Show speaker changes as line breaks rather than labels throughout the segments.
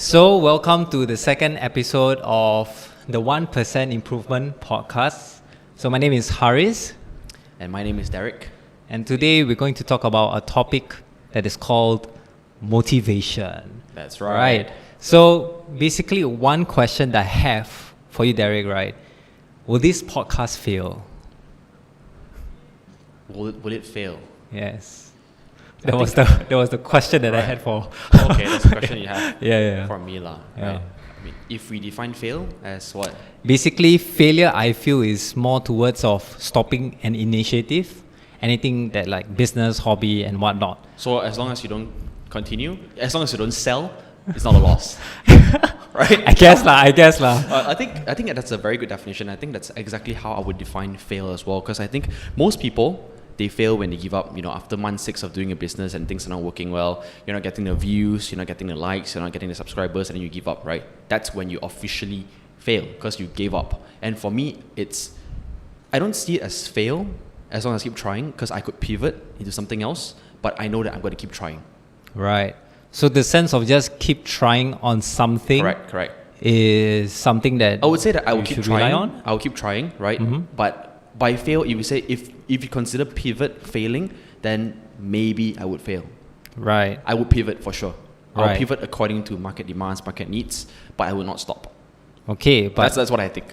So, welcome to the second episode of the 1% Improvement Podcast. So, my name is Haris.
And my name is Derek.
And today we're going to talk about a topic that is called motivation.
That's right.
So, basically, one question that I have for you, Derek, right? Will this podcast fail?
Will it fail?
Yes. That was the question that I had for.
Okay, that's the question you have
Yeah.
for me lah.
Yeah.
Right? I mean, if we define fail as what?
Basically, failure, I feel, is more towards of stopping an initiative, anything that like business, hobby, and whatnot.
So as long as you don't continue, as long as you don't sell, it's not a loss. Right?
I guess lah.
I think that's a very good definition. I think that's exactly how I would define fail as well. Because I think most people, they fail when they give up, after month 6 of doing a business and things are not working well, you're not getting the views, you're not getting the likes, you're not getting the subscribers, and then you give up, right? That's when you officially fail because you gave up. And for me, I don't see it as fail as long as I keep trying, because I could pivot into something else, but I know that I'm going to keep trying.
Right. So the sense of just keep trying on something
Correct.
is something that
I would say that I
you
will keep
should
trying.
rely on?
I will keep trying, right?
Mm-hmm.
But by fail, if you say if you consider pivot failing, then maybe I would fail.
Right.
I would pivot for sure. I'll
Right.
pivot according to market demands, market needs, but I will not stop.
Okay, but
That's what I think.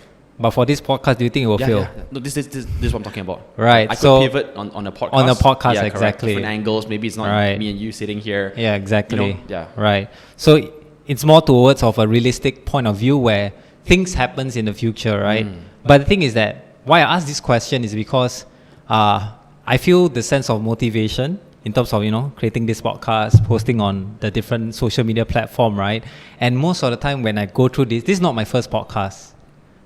for this podcast, do you think it will fail?
Yeah. No, this is what I'm talking about.
Right,
I could
so
pivot on a podcast.
on a podcast,
yeah, correct.
exactly.
Different angles. Maybe it's not
Right.
me and you sitting here.
Yeah, exactly.
Yeah.
Right. So it's more towards of a realistic point of view where things happens in the future, right? But the thing is that why I ask this question is because I feel the sense of motivation in terms of creating this podcast, posting on the different social media platform, right? And most of the time when I go through this is not my first podcast.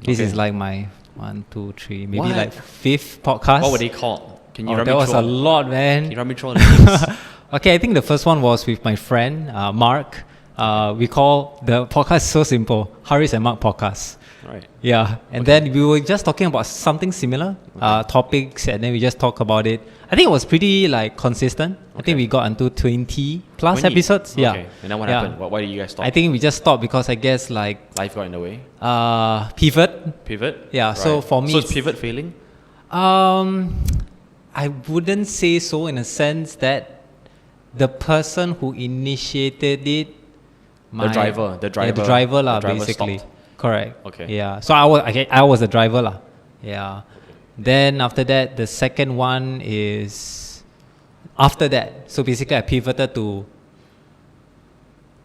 This
Okay.
is like my 1, 2, 3, maybe
What?
like 5th podcast.
What were they called? Can you run me
That was
through?
a lot, man.
Can you run me through all the names?
Okay, I think the first one was with my friend, Mark. We call the podcast so simple, Haris and Mark podcast.
Right.
Yeah, and then we were just talking about something similar, topics, and then we just talk about it. I think it was pretty like consistent. I think we got into 20 plus
20?
episodes.
Okay.
Yeah.
And then what
Yeah.
happened? Why did you guys stop?
I think we just stopped because I guess like
Life got in the way.
pivot.
Pivot?
Yeah, so for me
So is
it's-
pivot failing?
I wouldn't say so in a sense that the person who initiated it,
The driver
yeah, the driver lah,
the driver
basically.
stopped.
Correct.
Okay.
Yeah. So I was the driver lah. Yeah. Then after that, the second one is after that. So basically, I pivoted to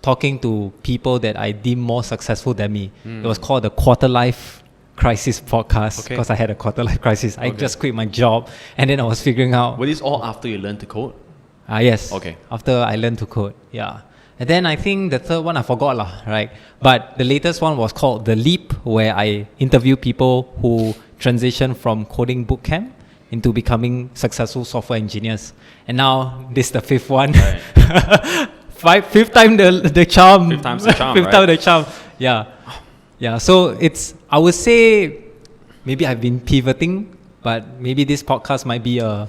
talking to people that I deem more successful than me. It was called the Quarter Life Crisis podcast
Okay.
because I had a quarter life crisis. I
Okay.
just quit my job and then I was figuring out.
Were these all after you learned to code?
Yes.
Okay.
After I learned to code, yeah. And then I think the third one I forgot lah, right? But the latest one was called The Leap, where I interview people who transition from coding bootcamp into becoming successful software engineers. And now this is the fifth one.
Right.
Fifth time the charm.
Fifth time's the charm,
Fifth
right?
time the charm. Yeah. Yeah. So I would say maybe I've been pivoting, but maybe this podcast might be a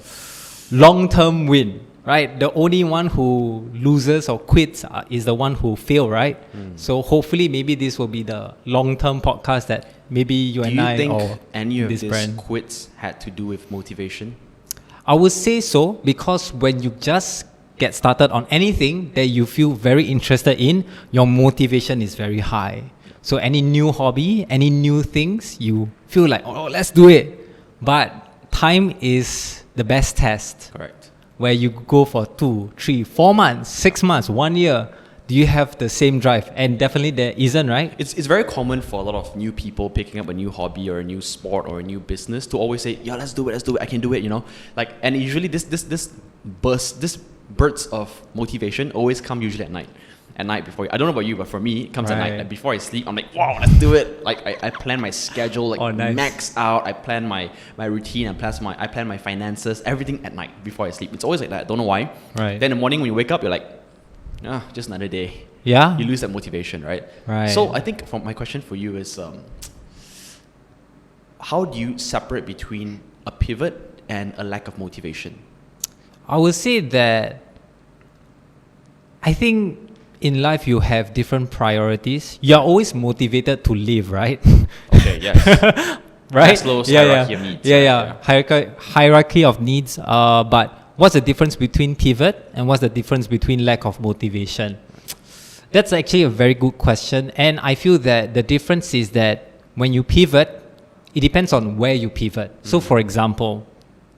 long-term win. Right, the only one who loses or quits is the one who fail, right? So hopefully, maybe this will be the long-term podcast that maybe you
Do
and
you
I
think
or
any of
this
these
brand.
quits had to do with motivation?
I would say so because when you just get started on anything that you feel very interested in, your motivation is very high. So any new hobby, any new things, you feel like, oh, let's do it. But time is the best test.
Correct.
Where you go for 2, 3, 4 months, 6 months, 1 year, do you have the same drive? And definitely there isn't, right?
It's very common for a lot of new people picking up a new hobby or a new sport or a new business to always say, yeah, let's do it, I can do it, Like, and usually this bursts of motivation always come usually at night before. I don't know about you, but for me, it comes at night.
Right.
Like before I sleep, I'm like, wow, let's do it. Like I plan my schedule, like
Oh, nice.
max out. I plan my routine. I plan my finances. Everything at night before I sleep. It's always like that. I don't know why.
Right.
Then in the morning when you wake up, you're like, just another day.
Yeah.
You lose that motivation, right?
Right.
So I think my question for you is, how do you separate between a pivot and a lack of motivation?
I would say that I think in life you have different priorities. You're always motivated to live, right?
Okay, yes.
Right?
Maslow's hierarchy of needs.
Yeah. Hierarchy of needs. But what's the difference between pivot and what's the difference between lack of motivation? That's actually a very good question. And I feel that the difference is that when you pivot, it depends on where you pivot. So for example,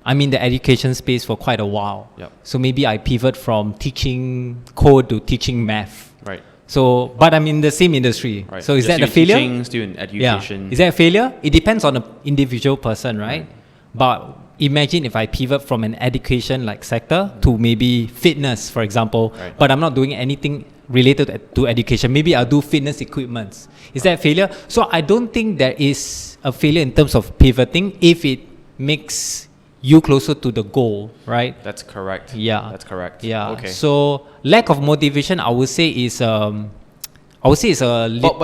I'm in the education space for quite a while.
Yep.
So maybe I pivot from teaching code to teaching math.
Right.
So, but I'm in the same industry.
Right.
So is
You're
that a
still in
failure?
teaching, still in education.
Yeah. Is that a failure? It depends on the individual person, right? But imagine if I pivot from an education like sector to maybe fitness, for example,
Right.
but I'm not doing anything related to education. Maybe I'll do fitness equipments. Is that a failure? So I don't think there is a failure in terms of pivoting if it makes you closer to the goal, right?
That's correct.
Yeah.
That's correct.
Yeah.
Okay.
So lack of motivation, I would say is
But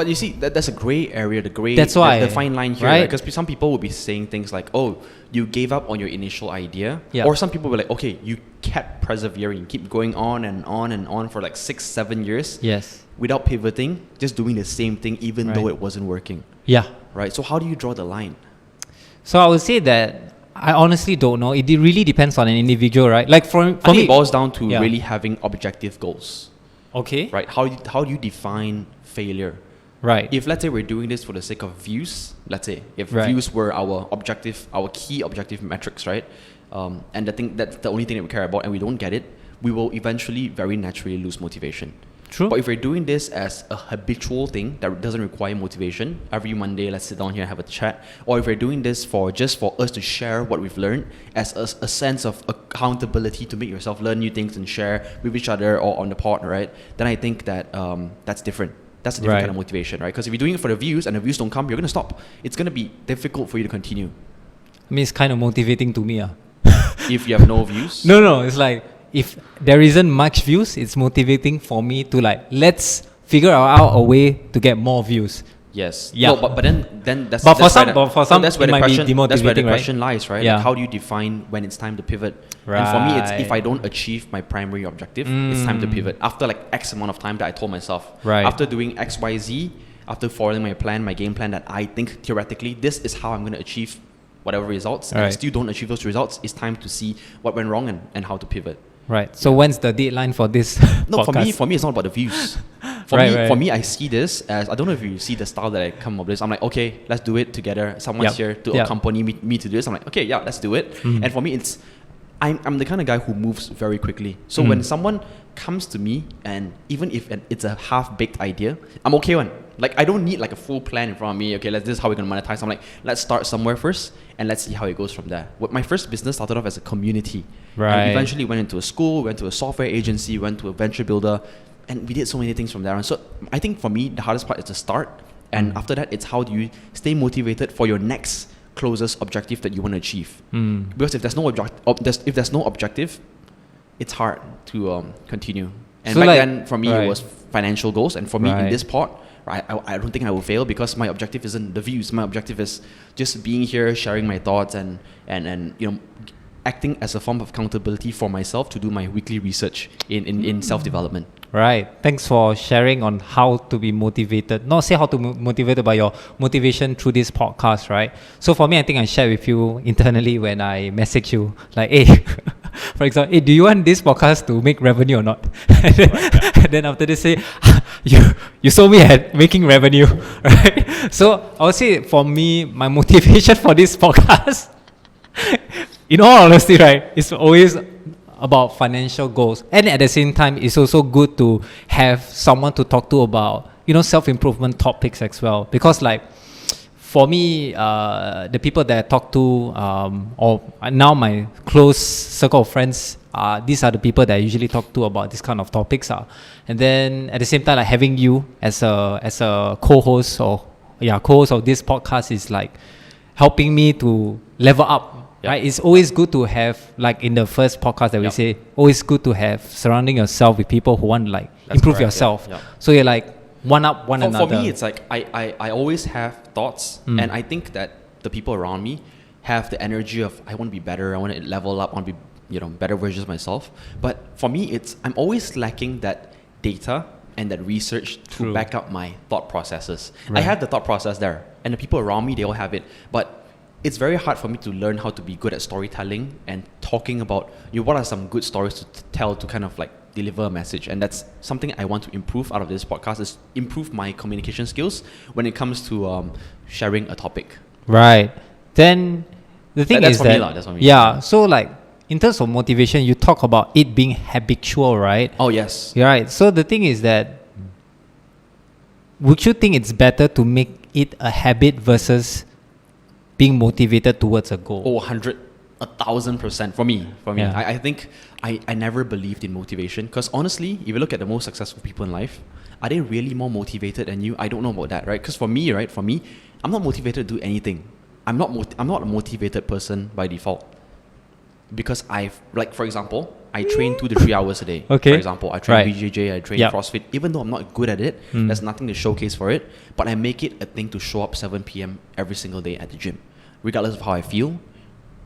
you see, that's a gray area,
That's why,
the fine line here,
right?
Because some people will be saying things like, oh, you gave up on your initial idea.
Yeah.
Or some people were like, okay, you kept persevering, you keep going on and on and on for like 6-7 years
yes.
without pivoting, just doing the same thing even though
Right.
it wasn't working,
Yeah.
right? So how do you draw the line?
So I would say that I honestly don't know. It really depends on an individual, right? Like for
I think
me,
it boils down to
Yeah.
really having objective goals,
okay,
right? How do you define failure?
right,
If let's say we're doing this for the sake of views, let's say if
Right.
views were our objective, our key objective metrics, right? And that's the only thing that we care about, and we don't get it, we will eventually very naturally lose motivation.
true,
But if we're doing this as a habitual thing that doesn't require motivation, every Monday let's sit down here and have a chat, or if we're doing this for us to share what we've learned as a sense of accountability to make yourself learn new things and share with each other or on the pod, right? Then I think that that's different. That's a different
Right.
kind of motivation, right? Because if you're doing it for the views and the views don't come, you're going to stop. It's going to be difficult for you to continue
I mean, it's kind of motivating to me.
if you have no views.
No, it's like if there isn't much views, it's motivating for me to like let's figure out a way to get more views.
Yes.
Yeah.
No, but then that's
But for
that's
some-
where
but for some,
that's where
it
the
might be
question that's where the
demotivating, right?
question lies, right?
Yeah.
Like how do you define when it's time to pivot? And for me, it's if I
Right.
don't achieve my primary objective, it's time to pivot. After like X amount of time that I told myself.
Right.
After doing X, Y, Z, after following my plan, my game plan that I think theoretically this is how I'm going to achieve whatever results, and I
Right.
still don't achieve those results, it's time to see what went wrong and how to pivot.
Right. So when's the deadline for this?
No,
podcast?
for me, it's not about the views.
Right.
For me, I see this as, I don't know if you see the style that I come up with this. I'm like, okay, let's do it together. Someone's
Yep.
here to
Yep.
accompany me to do this. I'm like, okay, yeah, let's do it.
Mhm.
And for me, I'm the kind of guy who moves very quickly. So when someone comes to me, and even if it's a half-baked idea, I'm okay one. Like, I don't need like a full plan in front of me. Okay, this is how we're going to monetize. I'm like, let's start somewhere first and let's see how it goes from there. My first business started off as a community.
Right.
And eventually went into a school, went to a software agency, went to a venture builder, and we did so many things from there on. So I think for me, the hardest part is to start. And after that, it's how do you stay motivated for your next closest objective that you want to achieve. Because if there's no objective, it's hard to continue. And
So
back
like-
then, for me,
right.
it was financial goals. And for me, in
Right.
this part, right, I don't think I will fail because my objective isn't the views. My objective is just being here, sharing my thoughts, and acting as a form of accountability for myself to do my weekly research in self-development.
Right. Thanks for sharing on how to be motivated. Not say how to motivated, but your motivation through this podcast, right? So for me, I think I shared with you internally when I message you, like, hey, for example, hey, do you want this podcast to make revenue or not? And then after this, say, you saw me at making revenue, right? So I would say for me, my motivation for this podcast, in all honesty, right, it's always about financial goals. And at the same time, it's also good to have someone to talk to about, self-improvement topics as well. Because like, for me, the people that I talk to, or now my close circle of friends, these are the people that I usually talk to about this kind of topics. And then at the same time, like having you as a co-host co-host of this podcast is like helping me to level up.
Yep.
Right? It's always good to have, like in the first podcast that we
Yep.
say, always good to have surrounding yourself with people who want to like
That's
improve
correct,
yourself.
yeah, yeah.
So you're like one up one another.
For me, it's like I always have thoughts, and I think that the people around me have the energy of I want to be better, I want to level up, I want to be better versions of myself. But for me, I'm always lacking that data and that research to
True.
back up my thought processes. I
Right.
have the thought process there, and the people around me, they all have it. But it's very hard for me to learn how to be good at storytelling and talking about what are some good stories to tell to kind of like deliver a message. And that's something I want to improve out of this podcast, is improve my communication skills when it comes to sharing a topic.
Right. Then the thing
That's
is
for me
that
lah, that's for me.
yeah. So like in terms of motivation, you talk about it being habitual, right?
Oh yes.
Yeah, right. So the thing is that would you think it's better to make it a habit versus being motivated towards a goal?
Oh, 1,000% for me.
Yeah.
I think I never believed in motivation, because honestly, if you look at the most successful people in life, are they really more motivated than you? I don't know about that, right? Because for me, I'm not motivated to do anything. I'm not a motivated person by default, because for example, I train 2 to 3 hours a day.
Okay.
For example, I train
Right.
BJJ, I train
Yep.
CrossFit. Even though I'm not good at it, there's nothing to showcase for it. But I make it a thing to show up 7 p.m. every single day at the gym, regardless of how I feel.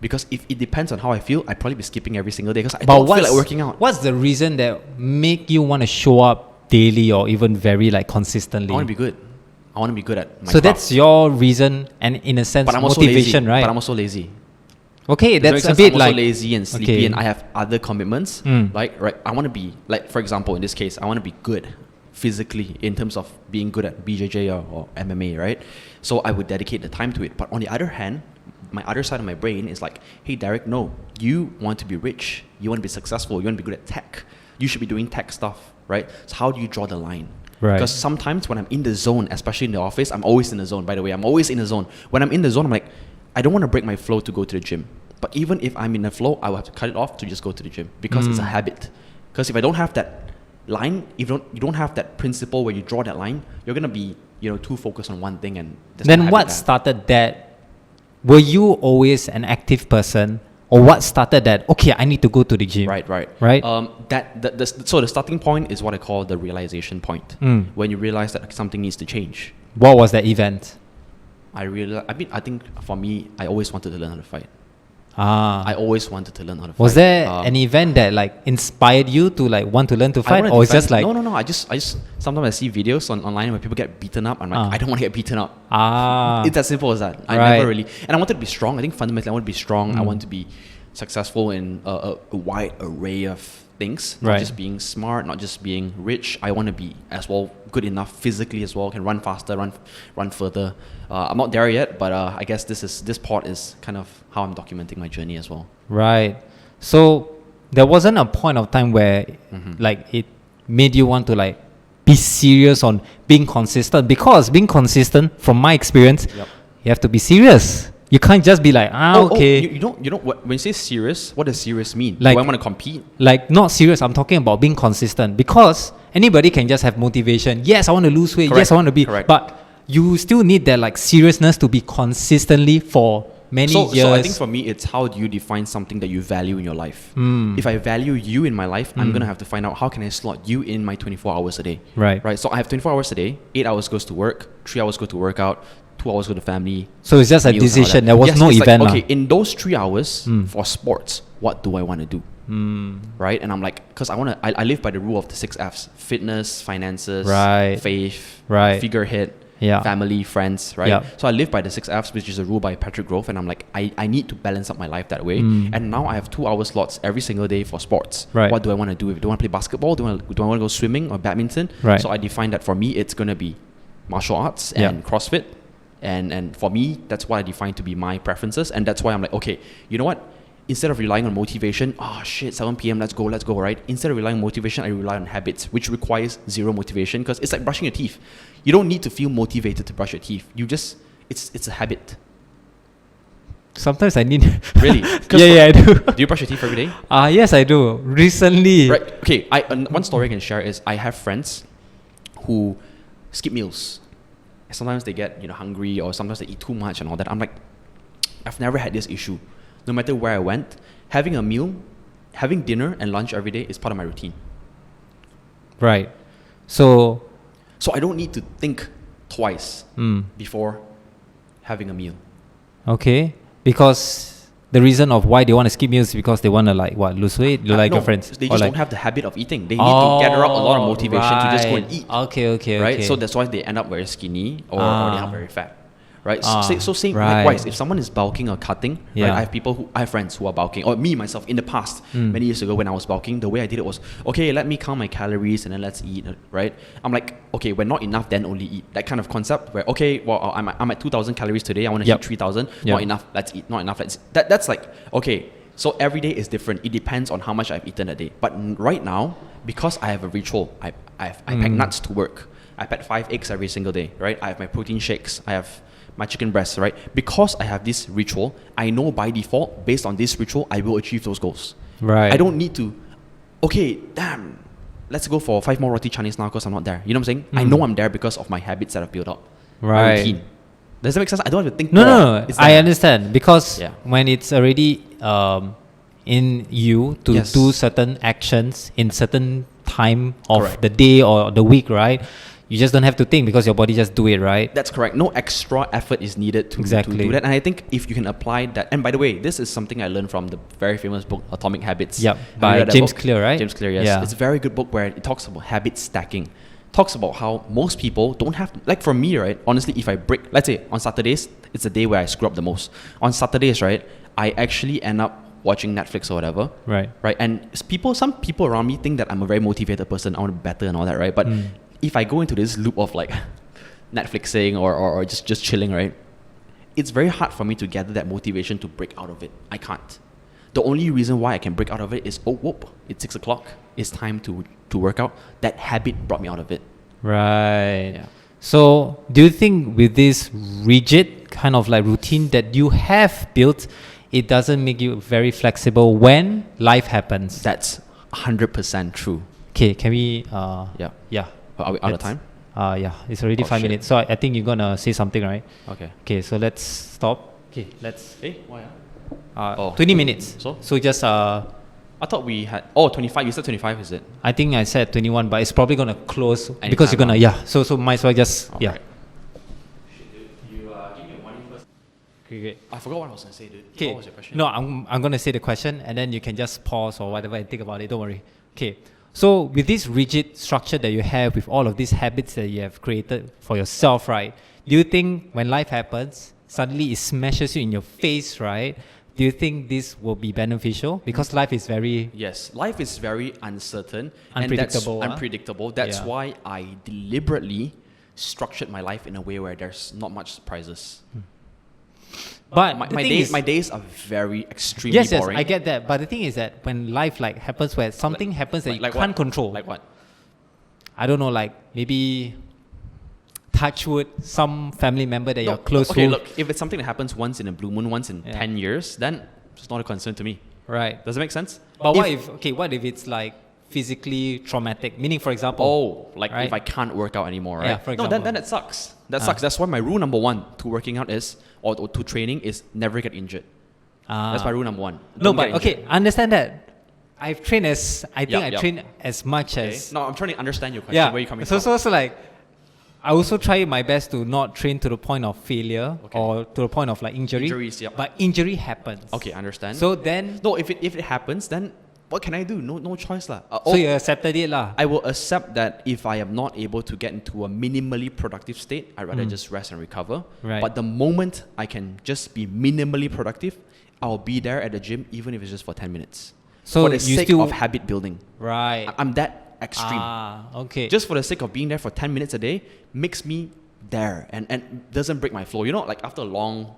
Because if it depends on how I feel, I'd probably be skipping every single day because I don't feel like working out.
What's the reason that make you want to show up daily or even very like consistently?
I want to be good. I want to be good at my
So
craft.
that's your reason and in a sense
But I'm also
motivation,
lazy.
right?
But I'm also lazy.
Okay,
Does that
that's
make
a
sense?
bit
I'm
like
also lazy and sleepy,
okay.
and I have other commitments.
Mm.
Right. I want to be like, for example, in this case, I want to be good physically in terms of being good at BJJ or MMA, right? So I would dedicate the time to it. But on the other hand, my other side of my brain is like, hey, Derek, no, you want to be rich, you want to be successful, you want to be good at tech. You should be doing tech stuff, right? So how do you draw the line?
Right.
Because sometimes when I'm in the zone, especially in the office, I'm always in the zone, by the way. I'm always in the zone. When I'm in the zone, I'm like, I don't want to break my flow to go to the gym. But even if I'm in the flow, I will have to cut it off to just go to the gym because it's a habit. Because if I don't have that line, if you don't have that principle where you draw that line, you're going to be, too focused on one thing. And that's
Then
not
what
habit.
started that? Were you always an active person, or what started that? Okay, I need to go to the gym.
Right.
Right?
So the starting point is what I call the realization point.
Mm.
When you realize that something needs to change.
What was that event?
I think for me, I always wanted to learn how to fight.
Ah,
I always wanted to learn how to fight.
was there
Um,
an event that like inspired you to like want to learn to
I
fight,
wanna
or it's
defend-
just like
no. I just sometimes I see videos online where people get beaten up. I'm like, I don't want to get beaten up. It's as simple as that. I
Right.
never really, and I wanted to be strong. I think fundamentally I want to be strong. I want to be successful in a wide array of things. Not
Right.
just being smart, not just being rich. I want to be as well good enough physically as well. Can run faster, run further. I'm not there yet, but I guess this part is kind of how I'm documenting my journey as well.
Right. So there wasn't a point of time where like it made you want to like be serious on being consistent, because being consistent from my experience,
Yep.
you have to be serious. You can't just be like, okay.
You don't. When you say serious, what does serious mean?
Like-
Do I want to compete?
Like not serious, I'm talking about being consistent, because anybody can just have motivation. Yes, I want to lose weight.
Correct.
Yes, I want to be,
Correct.
but you still need that like seriousness to be consistently for many years.
So I think for me, it's how do you define something that you value in your life? If I value you in my life, I'm gonna have to find out how can I slot you in my 24 hours a day.
Right.
Right. So I have 24 hours a day. 8 hours goes to work. 3 hours go to workout. 2 hours go to family.
So it's just a
meals and all
decision.
that.
There was
Yes,
no
it's
event.
Like,
lah.
okay, in those 3 hours for sports, what do I want to do? Right. And I'm like, because I live by the rule of the 6 Fs: fitness, finances,
Right.
faith,
Right.
figurehead,
Yeah.
family, friends, right?
Yeah.
So I live by the 6 Fs, which is a rule by Patrick Grove, and I'm like, I need to balance up my life that way. And now I have 2 hour slots every single day for sports.
Right.
What do I want to do? Do I want to play basketball? Do I want to go swimming or badminton?
Right.
So I define that for me, it's going to be martial arts
Yeah.
and CrossFit. And for me, that's what I define to be my preferences. And that's why I'm like, okay, you know what? Instead of relying on motivation, 7 p.m., let's go, right? Instead of relying on motivation, I rely on habits, which requires zero motivation, because it's like brushing your teeth. You don't need to feel motivated to brush your teeth. It's a habit.
Sometimes I need.
Really? 'Cause
I do.
Do you brush your teeth every day?
Yes, I do. Recently.
Right. Okay. One story I can share is I have friends who skip meals. Sometimes they get hungry, or sometimes they eat too much and all that. I'm like, I've never had this issue. No matter where I went, having a meal, having dinner and lunch every day is part of my routine.
Right. So.
So I don't need to think twice before having a meal.
Okay. Because the reason of why they want to skip meals is because they want to like what, lose weight, like
no,
your friends.
They
Or
just
like,
don't have the habit of eating. They need to gather up a lot of motivation to just go and
right.
eat.
Okay.
Right? So that's why they end up very skinny or they are very fat. Right? So same
right.
likewise, if someone is bulking or cutting,
Yeah.
right? I have friends who are bulking, or me myself in the past, many years ago when I was bulking, the way I did it was, okay, let me count my calories and then let's eat, right? I'm like, okay, when not enough, then only eat. That kind of concept where, okay, well, I'm at 2,000 calories today, I want to
Yep.
eat 3,000,
Yep.
not enough, let's eat, not enough, let's eat. That's like, okay, so every day is different. It depends on how much I've eaten a day. But right now, because I have a ritual, I pack nuts to work. I pack 5 eggs every single day, right? I have my protein shakes. I have my chicken breasts, right? Because I have this ritual, I know by default, based on this ritual, I will achieve those goals.
Right.
I don't need to, okay, damn, let's go for 5 more roti Chinese now because I'm not there. You know what I'm saying? I know I'm there because of my habits that I've built up. My
Right.
routine. Does that make sense? I don't have to think
No,
more.
no, no.
It's
I
there.
understand because
Yeah.
when it's already in you to
Yes.
do certain actions in certain time of
Correct.
the day or the week, right? You just don't have to think because your body just do it, right?
That's correct. No extra effort is needed to
Exactly.
do that. And I think if you can apply that, and by the way, this is something I learned from the very famous book Atomic Habits.
Yep,
Have you
by
read that
James
book?
Clear, right?
James Clear, yes.
Yeah.
It's a very good book where it talks about habit stacking. Talks about how most people don't have, like for me, right? Honestly, if I break, let's say on Saturdays, it's the day where I screw up the most. On Saturdays, right, I actually end up watching Netflix or whatever.
Right.
Right. And some people around me think that I'm a very motivated person. I want to be better and all that, right? But if I go into this loop of like Netflixing or just chilling, right? It's very hard for me to gather that motivation to break out of it. I can't. The only reason why I can break out of it is, oh, whoop, it's 6 o'clock. It's time to work out. That habit brought me out of it.
Right.
Yeah.
So, do you think with this rigid kind of like routine that you have built, it doesn't make you very flexible when life happens?
That's 100% true.
Okay, can we?
Yeah.
Yeah.
Are we out of
Let's-
time?
Yeah, it's already
Oh,
5
shit.
minutes. So I think you're gonna say something, right?
Okay.
Okay, so let's stop. Okay, let's.
Hey, why?
20 minutes.
So?
just
I thought we had, 25. You said 25, is it?
I think I said 21, but it's probably gonna close because
Anytime
you're gonna
now.
So might as well just yeah.
Alright. You give me a warning first.
Okay, great.
I forgot what I was going to say, dude.
Okay.
What was your question?
No, I'm gonna say the question and then you can just pause or whatever and think about it. Don't worry. Okay. So with this rigid structure that you have, with all of these habits that you have created for yourself, right? Do you think when life happens, suddenly it smashes you in your face, right? Do you think this will be beneficial? Because life is very
Yes, life is very uncertain
Unpredictable,
and
huh?
that's unpredictable. That's
Yeah.
why I deliberately structured my life in a way where there's not much surprises.
but
My
the thing
days
is-
my days are very extremely
yes,
boring.
I get that. But the thing is that when life like happens where something happens that you
Like
can't
what?
control.
Like what?
I don't know, like maybe touch wood, some family member that you're close
okay,
to.
look, if it's something that happens once in a blue moon, once in
Yeah.
10 years, then it's not a concern to me.
Right.
Does it make sense?
But what if it's like physically traumatic? Meaning, for example,
Oh, like
right?
if I can't work out anymore, right?
Yeah, for
No,
example.
then it sucks. That sucks. That's why my rule number 1 to working out is, or to training is never get injured. That's my rule number 1.
No,
Don't
but
get
okay,
injured.
I understand that. I've trained as I think
Yup,
I
yup.
train as much
Okay.
as
No, I'm trying to understand your question.
yeah.
Where you coming
so,
from?
so like I also try my best to not train to the point of failure
Okay.
or to the point of like injury.
Injuries, yup.
But injury happens.
Okay, I understand.
So then,
no, if it happens, then what can I do? No choice lah.
so you accepted it lah.
I will accept that if I am not able to get into a minimally productive state, I'd rather just rest and recover.
Right.
But the moment I can just be minimally productive, I'll be there at the gym, even if it's just for 10 minutes.
So
for the
you
sake
still-
of habit building.
Right.
I'm that extreme.
Okay.
Just for the sake of being there for 10 minutes a day makes me there and doesn't break my flow. You know, like after a long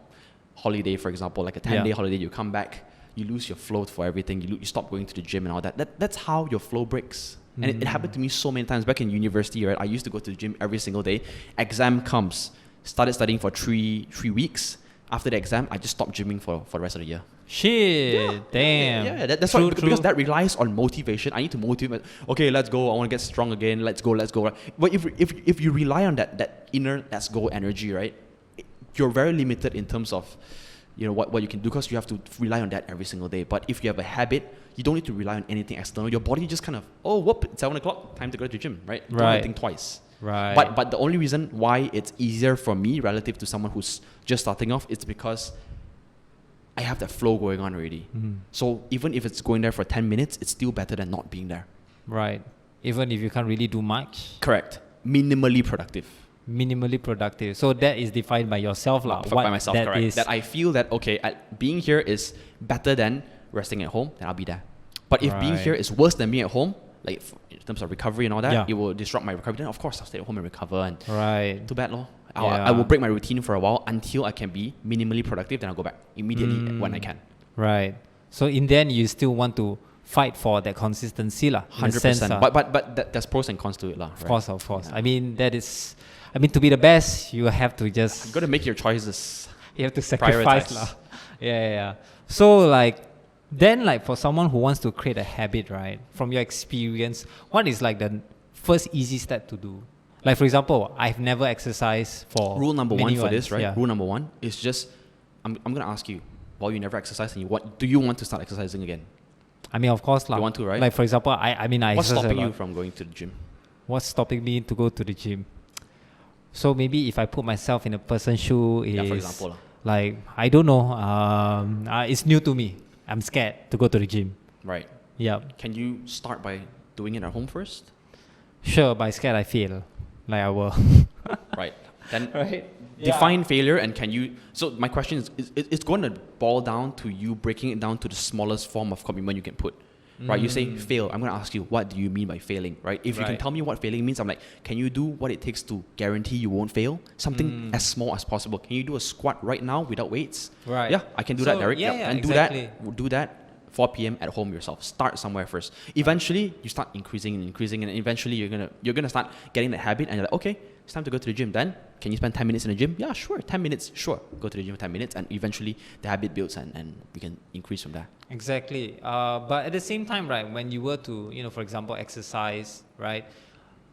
holiday, for example, like a 10-day
Yeah.
holiday, you come back, you lose your flow for everything, you stop going to the gym and all that. That's how your flow breaks. And it happened to me so many times back in university, right? I used to go to the gym every single day. Exam comes, started studying for three weeks. After the exam, I just stopped gymming for the rest of the year.
Shit. Damn.
Yeah, that's
True,
why, because that relies on motivation. I need to motivate. Okay, let's go. I want to get strong again. Let's go. But if you rely on that inner let's go energy, right? You're very limited in terms of, what you can do because you have to rely on that every single day. But if you have a habit, you don't need to rely on anything external. Your body just kind of, it's 7 o'clock, time to go to the gym, right? You don't have to
Right.
think twice.
Right.
But the only reason why it's easier for me relative to someone who's just starting off is because I have that flow going on already. So even if it's going there for 10 minutes, it's still better than not being there.
Right. Even if you can't really do much,
Correct. Minimally productive.
minimally productive. So that is defined by yourself, lah.
By myself,
that
correct.
is.
That I feel that, okay, being here is better than resting at home, then I'll be there. But if being
Right.
here is worse than being at home, like in terms of recovery and all that,
Yeah.
it will disrupt my recovery. Then of course I'll stay at home and recover, and
Right.
too bad, lor. I
Yeah.
will break my routine for a while until I can be minimally productive, then I'll go back immediately when I can.
Right. So in the end, you still want to fight for that consistency, lah. in a
100%.
sense,
But there's pros and cons to it, lah.
of course, of course. I mean, to be the best, you have to just
You got to make your choices.
you have to sacrifice,
Prioritize.
lah. Yeah. So then for someone who wants to create a habit, right? From your experience, what is like the first easy step to do? Like for example, I've never exercised for
Rule number one
many
for this,
months,
right?
Yeah.
Rule number one is just, I'm gonna ask you, while you never exercise, and do you want to start exercising again?
I mean, of course, lah.
You want to, right?
Like for example, I
What's
exercise a
stopping you
lot.
from going to the gym?
What's stopping me to go to the gym? So maybe if I put myself in a person's shoe,
Yeah, for
is
example, lah.
like I don't know. It's new to me. I'm scared to go to the gym.
Right.
Yeah,
Can you start by doing it at home first?
sure, but scared I fail. Like I will.
Right. Then
Right.
define failure, and can you? So my question is, it's going to boil down to you breaking it down to the smallest form of commitment you can put. Right, you say fail. I'm going to ask you, what do you mean by failing? Right, if you can
Right.
tell me what failing means, I'm like, can you do what it takes to guarantee you won't fail? Something as small as possible. Can you do a squat right now without weights?
Right.
Yeah, I can do that,
So,
Derek.
yeah,
Yep.
yeah,
And
exactly.
do that 4 p.m. at home yourself. Start somewhere first. Eventually, you start increasing, and eventually you're gonna start getting the habit, and you're like, okay, it's time to go to the gym. Then, can you spend 10 minutes in the gym? Yeah, sure, 10 minutes, sure. Go to the gym for 10 minutes, and eventually the habit builds, and we can increase from there.
Exactly. But at the same time, right, when you were to, for example, exercise, right,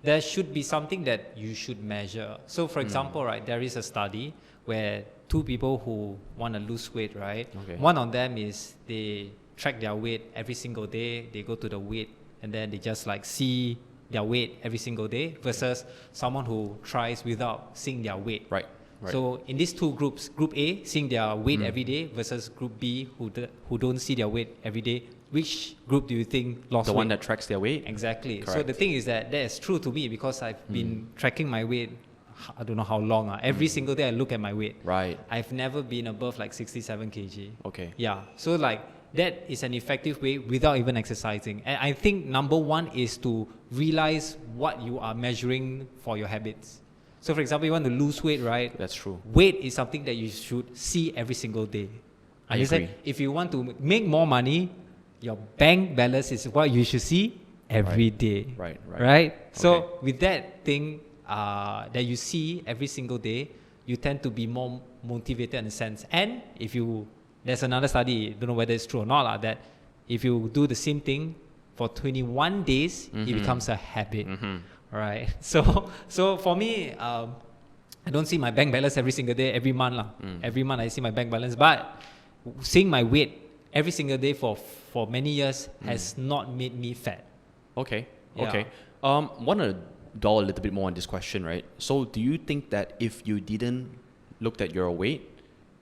there should be something that you should measure. So, for example, right, there is a study where two people who want to lose weight, right,
Okay.
one of them is they track their weight every single day. They go to the weight and then they just see their weight every single day versus someone who tries without seeing their weight.
Right. Right.
So in these two groups, Group A seeing their weight every day versus Group B who don't see their weight every day, which group do you think lost
the
weight?
one that tracks their weight.
Exactly. So
Correct.
the thing is that is true to me because I've been tracking my weight. I don't know how long. Every single day I look at my weight.
Right.
I've never been above 67 kg.
Okay.
Yeah. So that is an effective way without even exercising. And I think number one is to realize what you are measuring for your habits. So for example, you want to lose weight, right?
That's true.
Weight is something that you should see every single day.
I
Understand?
agree.
If you want to make more money, your bank balance is what you should see every day.
Right.
So
Okay.
with that thing that you see every single day, you tend to be more motivated in a sense. And there's another study, don't know whether it's true or not, that if you do the same thing for 21 days, it becomes a habit. Right. So for me, I don't see my bank balance every single day, every month. Every month I see my bank balance. But seeing my weight every single day for many years has not made me fat.
Okay.
Yeah.
Okay. Want to dwell a little bit more on this question, right? So, do you think that if you didn't look at your weight,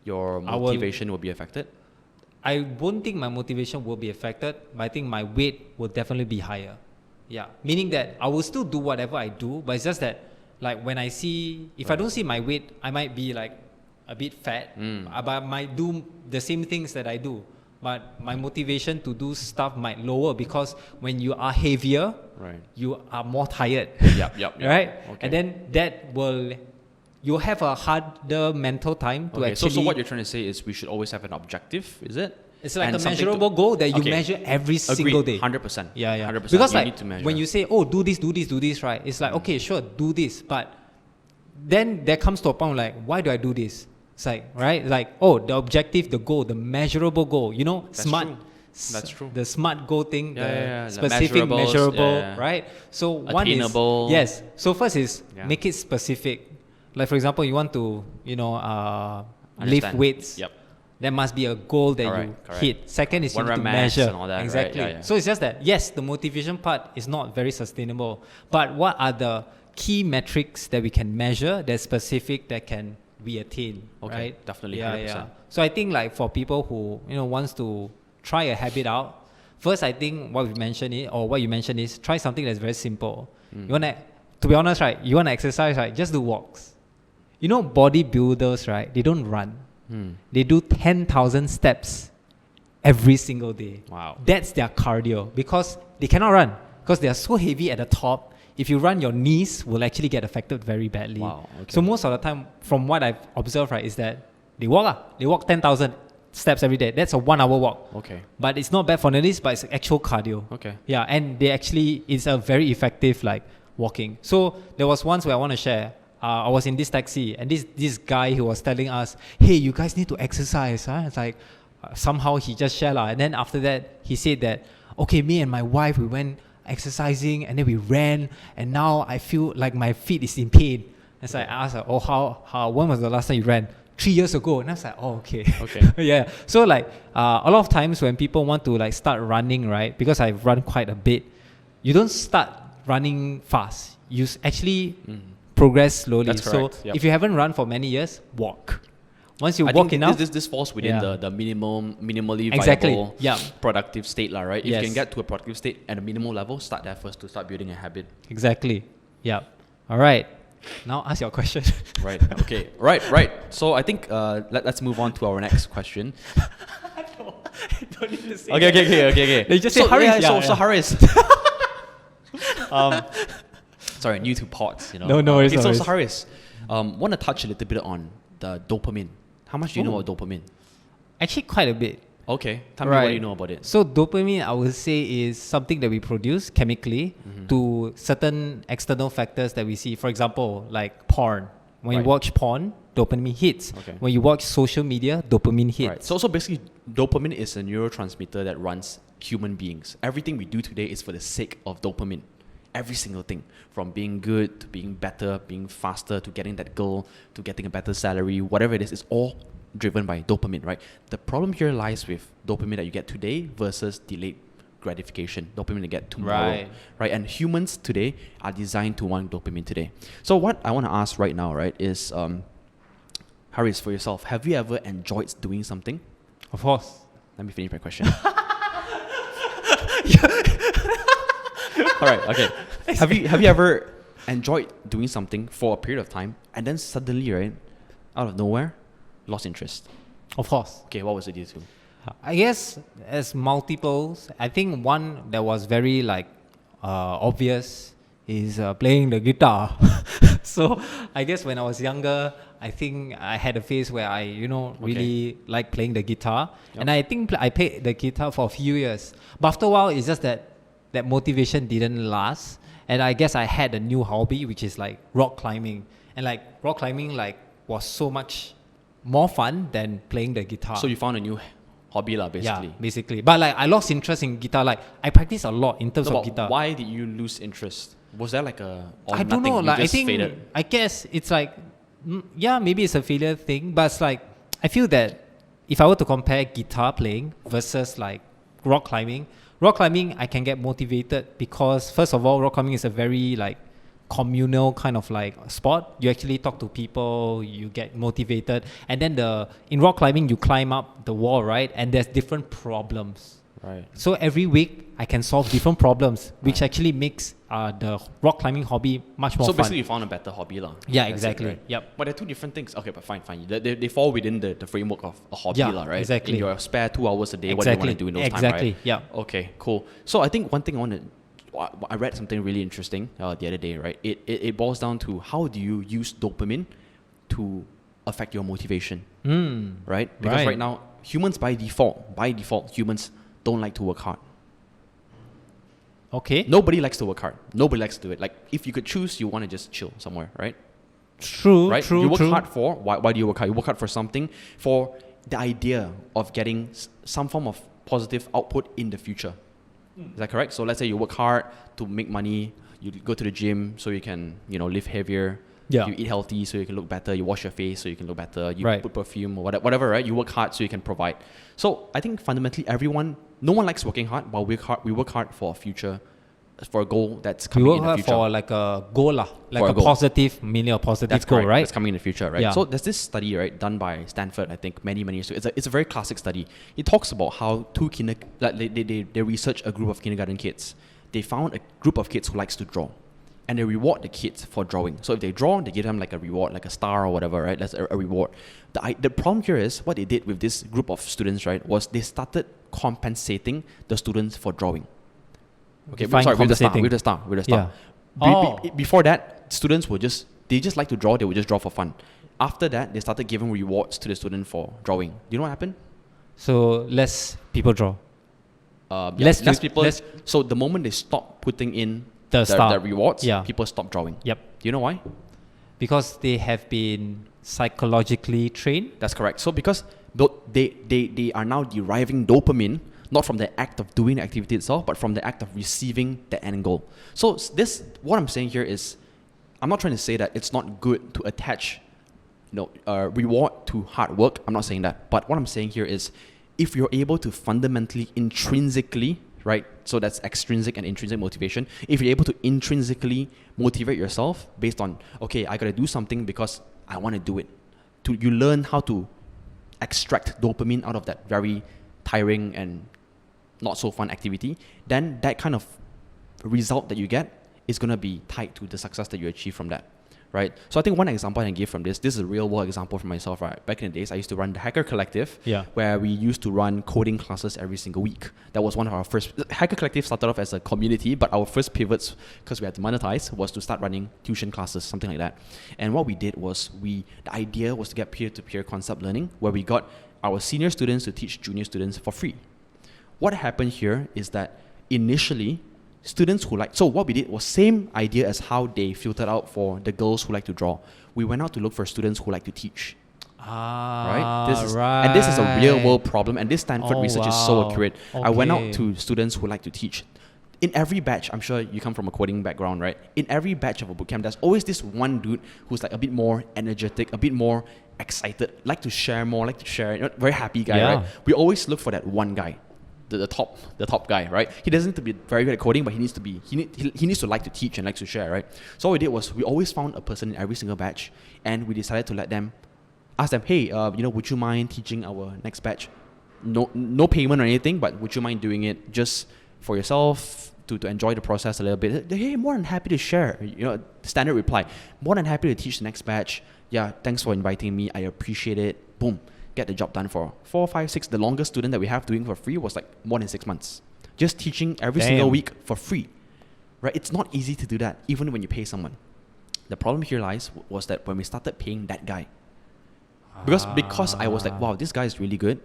your motivation will be affected?
I won't think my motivation will be affected, but I think my weight will definitely be higher. Yeah. Meaning that I will still do whatever I do, but it's just that when I see, if I don't see my weight, I might be a bit fat, but I might do the same things that I do. But my motivation to do stuff might lower because when you are heavier,
Right.
you are more tired.
Yep.
Right?
Okay.
And then you'll have a harder mental time to
Okay.
actually.
So what you're trying to say is we should always have an objective, is it?
It's like
And
a
something to-
measurable goal that you
Okay.
measure every
Agreed.
single day.
100%.
Yeah.
100%.
Because
you need to measure.
when you say, oh, do this, right? It's like, okay, sure, do this. But then there comes to a point why do I do this? It's right? The objective, the goal, the measurable goal.
That's
smart.
true. That's true.
The SMART goal thing,
Yeah.
the
The
specific,
measurables,
measurable,
yeah.
right? So one
Attainable.
is, yes. So first is
Yeah.
make it specific. Like for example, you want to, lift
Understand.
weights.
Yep.
There must be a goal that you
Correct.
hit. Second is you
1
need to
rep max
measure.
and all that, right?
Exactly.
Yeah.
So it's just that, yes, the motivation part is not very sustainable. But what are the key metrics that we can measure that's specific that can we attain,
Okay,
right?
definitely,
Yeah,
100%.
yeah. So I think like for people who wants to try a habit out, first I think what you mentioned is try something that's very simple. You wanna, to be honest, right? You wanna exercise, right? Just do walks. Bodybuilders, right? They don't run. They do 10,000 steps every single day.
Wow.
That's their cardio because they cannot run because they are so heavy at the top. If you run, your knees will actually get affected very badly.
Wow, okay.
So most of the time, from what I've observed, right, is that they walk. They walk 10,000 steps every day. That's a 1 hour walk.
Okay.
But it's not bad for the knees, but it's actual cardio.
Okay.
Yeah, and it's a very effective like walking. So there was once where I want to share. I was in this taxi, and this guy who was telling us, "Hey, you guys need to exercise." Huh? It's like somehow he just shared, and then after that he said that, "Okay, me and my wife we went exercising, and then we ran, and now I feel like my feet is in pain." And so I asked her, "Oh, how? When was the last time you ran?" 3 years ago. And I was like, "Oh, okay."
Okay.
Yeah. So like a lot of times when people want to like start running, right? Because I've run quite a bit, you don't start running fast. You actually progress slowly.
That's correct.
So
Yep.
if you haven't run for many years, walk. Once you
I
walk
think
enough,
this falls within
Yeah.
the minimally
Exactly.
viable
Yeah.
productive state, right? If
Yes.
you can get to a productive state at a minimal level, start there first to start building a habit.
exactly. Yeah. All right. Now ask your question.
Right. Okay. Right. So I think let's move on to our next question.
Don't need to say
Okay.
They just say Haris.
So Haris. Sorry, new to pods,
No worries,
Okay,
no
so
worries.
Haris, want to touch a little bit on the dopamine. How much do you know about dopamine?
Actually, quite a bit.
Okay, tell me what you know about it.
So dopamine, I would say, is something that we produce chemically to certain external factors that we see. For example, like porn. When
Right.
you watch porn, dopamine hits.
Okay.
When you watch social media, dopamine hits.
Right. So basically, dopamine is a neurotransmitter that runs human beings. Everything we do today is for the sake of dopamine. Every single thing, from being good to being better, being faster, to getting that goal, to getting a better salary, whatever it is all driven by dopamine, right? The problem here lies with dopamine that you get today versus delayed gratification, dopamine you get tomorrow, right? And humans today are designed to want dopamine today. So what I want to ask right now, right, is Haris, for yourself, have you ever enjoyed doing something?
Of course.
Let me finish my question. All right, okay. Have you ever enjoyed doing something for a period of time and then suddenly, right, out of nowhere, lost interest?
Of course.
Okay, what was it due to?
I guess as multiples, I think one that was very like obvious is playing the guitar. So I guess when I was younger, I think I had a phase where I really like playing the guitar, and I think I played the guitar for a few years. But after a while, it's just that motivation didn't last, and I guess I had a new hobby, which is like rock climbing, and like rock climbing was so much more fun than playing the guitar.
So you found a new hobby, basically.
Yeah, basically. But like I lost interest in guitar. Like I practice a lot in terms
No,
of
but
guitar.
why did you lose interest? Was there like a or
I don't
nothing,
know.
you
Like I
just
think
faded?
I guess it's like yeah, maybe it's a failure thing, but it's like I feel that if I were to compare guitar playing versus like rock climbing I can get motivated because first of all, rock climbing is a very like communal kind of like sport. You actually talk to people, you get motivated, and then in rock climbing you climb up the wall, right? And there's different problems.
Right.
So every week I can solve different problems, which actually makes the rock climbing hobby much more
So
fun.
basically, you found a better hobby,
Yeah,
That's it,
exactly.
right?
Yep.
But they're two different things. Okay, but fine. They fall within the framework of a hobby,
Yeah,
right?
exactly.
In your spare 2 hours a day, what do you want to do in those
Exactly.
time, right?
Yeah.
Okay, cool. So I think one thing I read something really interesting the other day, right? It boils down to how do you use dopamine to affect your motivation, right? Because
Right.
right now, humans by default, humans don't like to work hard.
Okay.
Nobody likes to work hard. Nobody likes to do it. Like if you could choose, you want to just chill somewhere, right?
True.
Right?
True.
You work
true.
hard for why do you work hard? You work hard for something, for the idea of getting some form of positive output in the future. Is that correct? So let's say you work hard to make money. You go to the gym so you can live heavier.
Yeah.
You eat healthy so you can look better. You wash your face so you can look better. You
Right.
put perfume or whatever, right? You work hard so you can provide. So I think fundamentally no one likes working hard, but we work hard for a future for a goal that's
You
coming in
work
the
hard
future.
for like a goal, like
For a
a
goal.
positive, meaning a positive
That's
goal,
correct.
right?
That's coming in the future, right?
Yeah.
So there's this study, right, done by Stanford, I think, many years ago. It's a very classic study. It talks about how they researched a group of kindergarten kids. They found a group of kids who likes to draw, and they reward the kids for drawing. So if they draw, they give them like a reward, like a star or whatever, right? That's a reward. The problem here is what they did with this group of students, right, was they started compensating the students for drawing. Okay,
Define
sorry, with the star.
Yeah.
Before that, students were they just like to draw. They would just draw for fun. After that, they started giving rewards to the student for drawing. Do you know what happened?
So less people draw.
Less
Less
people.
less-
So the moment they stop putting in
The star.
the rewards,
Yeah.
people stop drawing.
Yep.
Do you know why?
Because they have been psychologically trained.
That's correct. So because they are now deriving dopamine not from the act of doing the activity itself, but from the act of receiving the end goal. So what I'm saying here is, I'm not trying to say that it's not good to attach, reward to hard work. I'm not saying that. But what I'm saying here is, if you're able to fundamentally, intrinsically, right? So that's extrinsic and intrinsic motivation. If you're able to intrinsically motivate yourself based on, okay, I got to do something because I want to do it. You learn how to extract dopamine out of that very tiring and not so fun activity, then that kind of result that you get is going to be tied to the success that you achieve from that, right? So I think one example I can give from this is a real world example for myself, right? Back in the days, I used to run the Hacker Collective, where we used to run coding classes every single week. That was one of our first. Hacker Collective started off as a community, but our first pivots, because we had to monetize, was to start running tuition classes, something like that. And what we did was the idea was to get peer-to-peer concept learning, where we got our senior students to teach junior students for free. What happened here is that initially, students who so what we did was same idea as how they filtered out for the girls who like to draw. We went out to look for students who like to teach. Right? And this is a real world problem, and this Stanford research is so accurate. I went out to students who like to teach. In every batch, I'm sure you come from a coding background, right? In every batch of a bootcamp, there's always this one dude who's like a bit more energetic, a bit more excited, like to share more, very happy guy, right? We always look for that one guy. The top guy, right? He doesn't need to be very good at coding, but he needs to like to teach and like to share, right? So what we did was we always found a person in every single batch, and we decided to ask them, hey, would you mind teaching our next batch? No payment or anything, but would you mind doing it just for yourself to enjoy the process a little bit? Hey, more than happy to share. Standard reply. More than happy to teach the next batch. Yeah, thanks for inviting me. I appreciate it. Boom. Get the job done for 4, 5, 6. The longest student that we have doing for free was like more than 6 months. Just teaching every single week for free. Right? It's not easy to do that, even when you pay someone. The problem here lies was that when we started paying that guy, because I was like, wow, this guy is really good.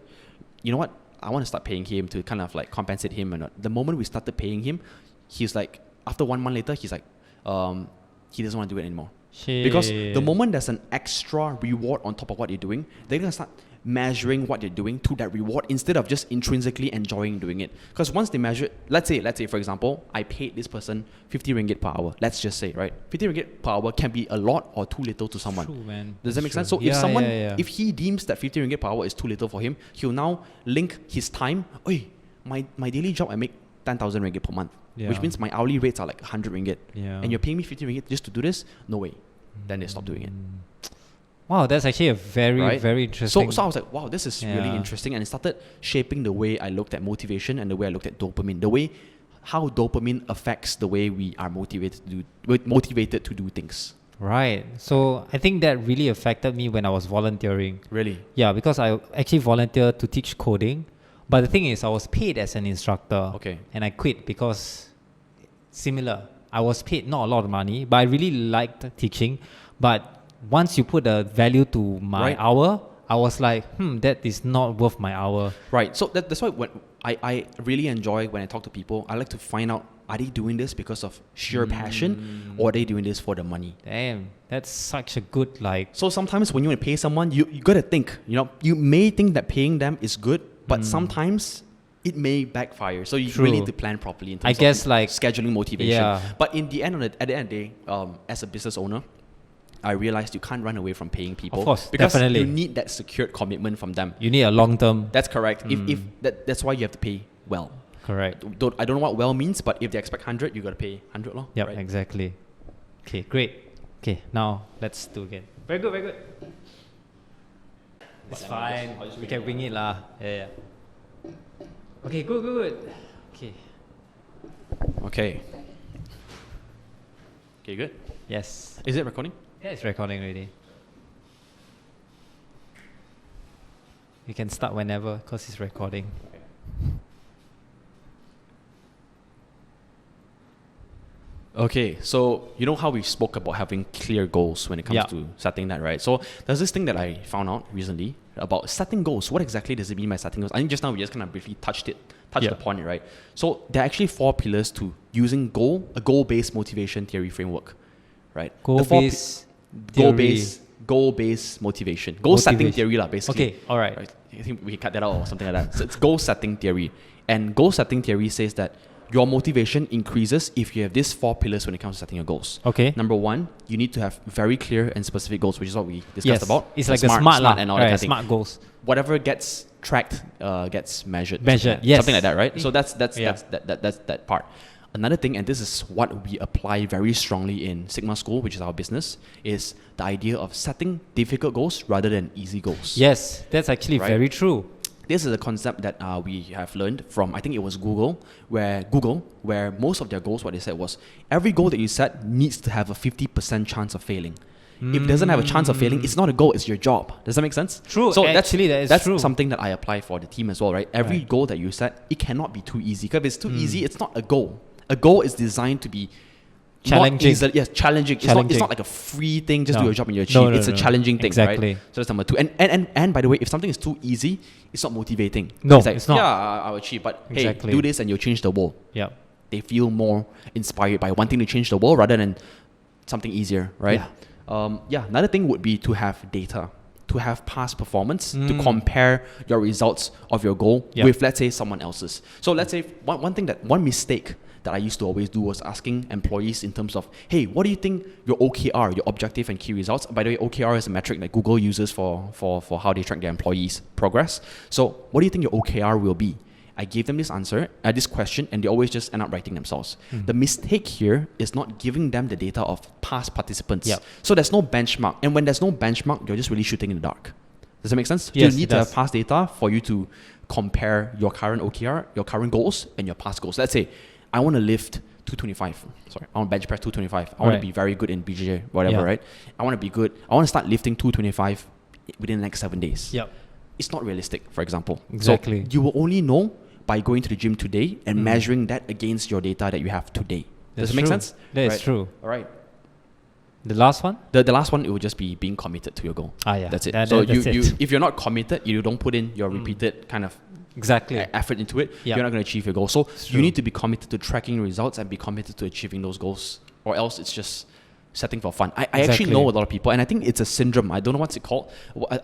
You know what? I want to start paying him to kind of like compensate him. And the moment we started paying him, he's like, after 1 month later, he's like, he doesn't want to do it anymore. Because the moment there's an extra reward on top of what you're doing, they're going to start measuring what you're doing to that reward instead of just intrinsically enjoying doing it. Because once they measure, let's say for example, I paid this person 50 ringgit per hour. Let's just say, right? 50 ringgit per hour can be a lot or too little to someone.
True, man.
Does that make sense? So if he deems that 50 ringgit per hour is too little for him, he'll now link his time. My daily job, I make 10,000 ringgit per month, which means my hourly rates are like 100 ringgit. And you're paying me 50 ringgit just to do this? No way. Then they stop doing it.
Wow, that's actually a very interesting.
So I was like, wow, this is really interesting, and it started shaping the way I looked at motivation and the way I looked at dopamine, the way how dopamine affects the way we are motivated to do things.
Right. So I think that really affected me when I was volunteering.
Really?
Yeah, because I actually volunteered to teach coding, but the thing is, I was paid as an instructor.
Okay.
And I quit because similar. I was paid not a lot of money, but I really liked teaching. But once you put a value to my hour, I was like, that is not worth my hour.
Right. So that's why when I really enjoy when I talk to people, I like to find out, are they doing this because of sheer passion, or are they doing this for the money?
Damn, that's such a good
So sometimes when you want to pay someone, you got to think, you may think that paying them is good, but sometimes it may backfire. So you really need to plan properly in terms of scheduling motivation.
Yeah.
But at the end of the day, as a business owner, I realized you can't run away from paying people.
Of course,
because
definitely.
You need that secured commitment from them.
You need a long term.
That's correct. If that's why you have to pay well.
Correct.
I don't know what well means, but if they expect 100, you got to pay 100 lor.
Yep,
Right?
exactly. Okay, great. Okay, now let's do again. Very good, very good. It's fine. We can wing it lah. Yeah. Okay, good. Okay.
Okay. Okay, good.
Yes.
Is it recording?
Yeah, it's recording already. You can start whenever because it's recording.
Okay, so you know how we spoke about having clear goals when it comes
Yeah.
to setting that, right? So there's this thing that I found out recently about setting goals. What exactly does it mean by setting goals? I think just now we just kind of briefly touched
Yeah.
upon it, right? So there are actually 4 pillars to using a goal-based motivation theory framework, right? The four goal-based motivation. Goal-setting
Motivation.
theory, basically.
Okay, alright.
Right. I think we can cut that out or something like that. So it's goal-setting theory. And goal-setting theory says that your motivation increases if you have these 4 pillars when it comes to setting your goals.
Okay.
Number 1, you need to have very clear and specific goals, which is what we discussed
Yes,
about.
it's
The
like a smart lah,
and all
right,
that kind of thing.
smart goals.
Whatever gets tracked gets measured.
Measured,
Yeah,
yes.
something like that, right? So that's
Yeah.
that part. Another thing, and this is what we apply very strongly in Sigma School, which is our business, is the idea of setting difficult goals rather than easy goals.
Yes, that's actually
Right.
very true.
This is a concept that we have learned from, I think it was Google, where most of their goals, what they said was, every goal that you set needs to have a 50% chance of failing. If it doesn't have a chance of failing, it's not a goal, it's your job. Does that make sense?
True,
So
actually that is
that's
true.
something that I apply for the team as well, right? Every
Right.
goal that you set, it cannot be too easy. Because if it's too easy, it's not a goal. A goal is designed to be
Challenging.
Yes, challenging. It's
Challenging.
not like a free thing, just
No.
do your job and you achieve.
No, no,
It's a
no.
challenging thing,
Exactly.
right? So that's number 2. And by the way, if something is too easy, it's not motivating.
No,
like,
it's not.
Yeah, I'll achieve, but
Exactly.
hey, do this and you'll change the world.
Yep.
They feel more inspired by wanting to change the world rather than something easier, right? Another thing would be to have data, to have past performance, to compare your results of your goal
Yep.
with, let's say, someone else's. So let's say one mistake that I used to always do was asking employees in terms of, hey, what do you think your OKR, your objective and key results? By the way, OKR is a metric that Google uses for how they track their employees' progress. So what do you think your OKR will be? I gave them this question, and they always just end up writing themselves. The mistake here is not giving them the data of past participants.
Yep.
So there's no benchmark. And when there's no benchmark, you're just really shooting in the dark. Does that make sense?
Yes,
You need
it
to
does.
have past data for you to compare your current OKR, your current goals, and your past goals. Let's say, I want to lift 225. Sorry, I want to bench press 225. I want
Right.
to be very good in BJJ, whatever,
Yeah.
right? I want to be good. I want to start lifting 225 within the next 7 days.
Yep.
It's not realistic, for example.
Exactly.
So you will only know by going to the gym today and measuring that against your data that you have today. Does
That's
it make
true.
sense?
That is
Right.
true.
All right.
The last one?
The last one, it will just be being committed to your goal.
Yeah.
That's it.
That's
you
it.
if you're not committed, you don't put in your repeated kind of
Exactly.
effort into it,
Yeah.
you're not going to achieve your goal. So
It's
you
true.
need to be committed to tracking results and be committed to achieving those goals, or else it's just setting for fun. I actually
Exactly.
know a lot of people, and I think it's a syndrome. I don't know what's it called.
What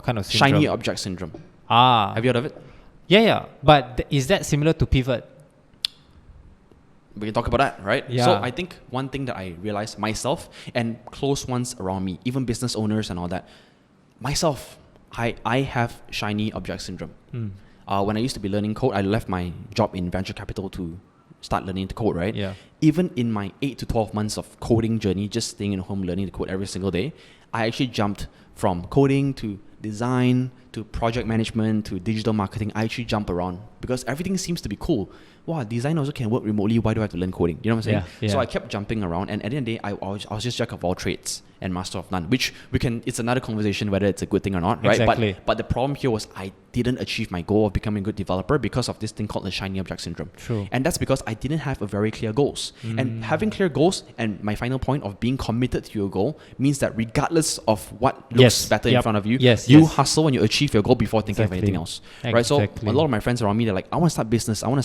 kind of syndrome?
Shiny object syndrome.
Have
Have you heard of it?
Yeah. But is that similar to pivot?
We can talk about that, right?
Yeah.
So I think one thing that I realized myself and close ones around me, even business owners and all that, myself, I have shiny object syndrome. When I used to be learning code, I left my job in venture capital to start learning to code, right?
Yeah.
Even in my 8 to 12 months of coding journey, just staying at home learning to code every single day, I actually jumped from coding to design to project management to digital marketing. I actually jump around because everything seems to be cool. Wow, design also can work remotely. Why do I have to learn coding? You know what I'm saying?
Yeah,
So
yeah.
I kept jumping around, and at the end of the day, I was just jack of all trades and master of none, which it's another conversation whether it's a good thing or not, right?
Exactly.
But the problem here was I didn't achieve my goal of becoming a good developer because of this thing called the shiny object syndrome.
True.
And that's because I didn't have a very clear goals. And having clear goals, and my final point of being committed to your goal, means that regardless of what looks
Yes.
better in
Yep.
front of you,
Yes,
you
yes.
hustle and you achieve your goal before thinking of
Exactly.
anything else. Right? So
Exactly.
a lot of my friends around me, they're like, I want to start business. I want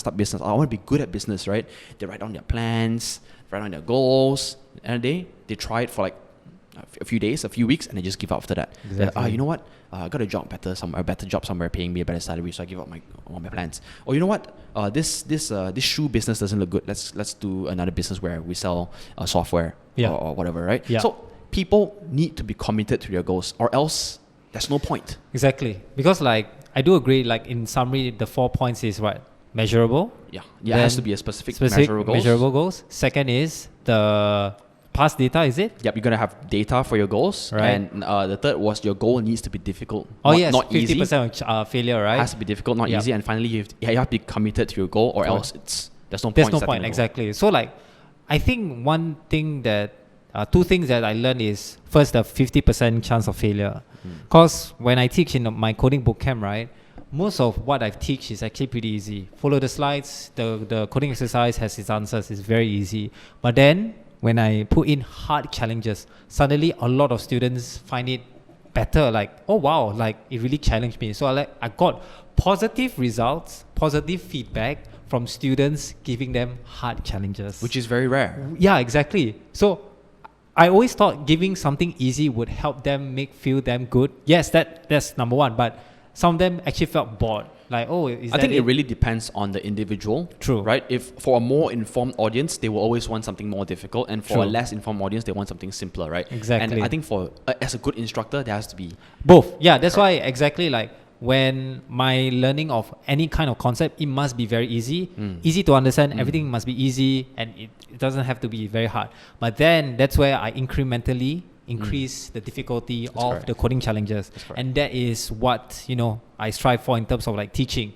to be good at business, right? They write down their plans, write down their goals, and they try it for like a few days, a few weeks, and they just give up after that. They're like,
Exactly.
you know what? I got a better job somewhere, paying me a better salary, so I give up all my plans. Or you know what? This shoe business doesn't look good. Let's do another business where we sell software
Yeah.
or whatever, right?
Yeah.
So people need to be committed to their goals, or else there's no point.
Exactly. Because like I do agree. Like in summary, the 4 points is what? Measurable.
Yeah, it has to be a specific
measurable goals. Second is the past data, is it?
Yep, you're gonna have data for your goals,
Right.
and the third was your goal needs to be difficult.
Oh
not,
yes,
not
50%
easy.
of failure, right?
Has to be difficult, not
Yep.
easy. And finally, you have to be committed to your goal, or else there's no
There's
point.
no
setting
point,
a goal.
exactly. So like, I think one thing that, two things that I learned is first the 50% chance of failure. Because when I teach in my coding bootcamp, right, most of what I teach is actually pretty easy. Follow the slides, the coding exercise has its answers, it's very easy. But then when I put in hard challenges, suddenly a lot of students find it better, like, oh wow, like it really challenged me. So I got positive results, positive feedback from students giving them hard challenges.
Which is very rare.
Yeah, exactly. So I always thought giving something easy would help them feel them good. Yes, that's number one. But some of them actually felt bored. Like, oh,
I think it really depends on the individual.
True.
Right? If for a more informed audience, they will always want something more difficult, and for
True.
a less informed audience, they want something simpler, right?
Exactly.
And I think for as a good instructor, there has to be
both. Yeah, that's why exactly like when my learning of any kind of concept, it must be very easy, easy to understand. Everything must be easy, and it doesn't have to be very hard. But then that's where I incrementally increase the difficulty of
correct.
the coding challenges, and that is what I strive for in terms of like teaching.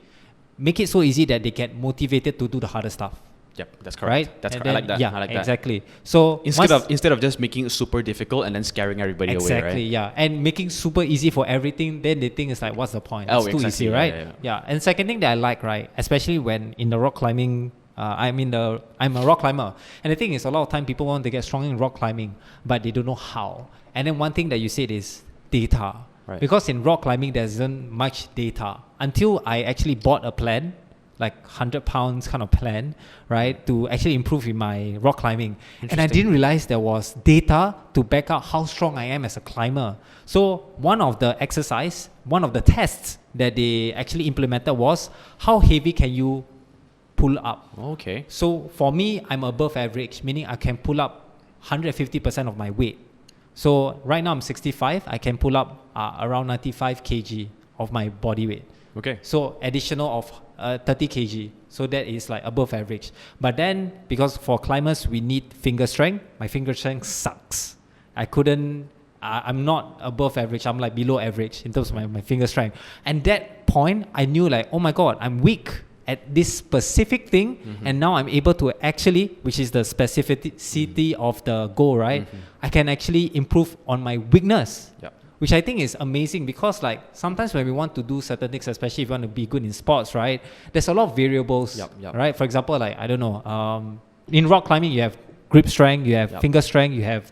Make it so easy that they get motivated to do the harder stuff.
Yep, that's correct.
Right?
That's
And
correct. I
then-
like that.
Yeah,
I like that.
exactly. So
Instead of just making it super difficult and then scaring everybody away,
exactly,
right?
yeah, and making super easy for everything, then they think it's like, what's the point?
Oh,
It's too
exactly,
easy,
yeah,
right?
yeah,
Yeah. And second thing that I like, right, especially when in the rock climbing, I'm a rock climber, and the thing is, a lot of time people want to get strong in rock climbing, but they don't know how. And then one thing that you said is data,
Right.
because in rock climbing there isn't much data until I actually bought a plan, like 100 pounds kind of plan, right, to actually improve in my rock climbing. And I didn't realize there was data to back up how strong I am as a climber. So one of the tests that they actually implemented was how heavy can you pull up.
Okay.
So for me, I'm above average, meaning I can pull up 150% of my weight. So right now I'm 65, I can pull up around 95 kg of my body weight.
Okay.
So additional of 30 kg. So that is like above average. But then because for climbers, we need finger strength. My finger strength sucks. I'm not above average. I'm like below average in terms of my finger strength. And that point, I knew like, oh my God, I'm weak at this specific thing. And now I'm able to actually, which is the specificity of the goal, right? I can actually improve on my weakness.
Yep.
Which I think is amazing because like sometimes when we want to do certain things, especially if you want to be good in sports, right? There's a lot of variables,
Yep.
right? For example, like, I don't know, in rock climbing, you have grip strength, you have finger strength, you have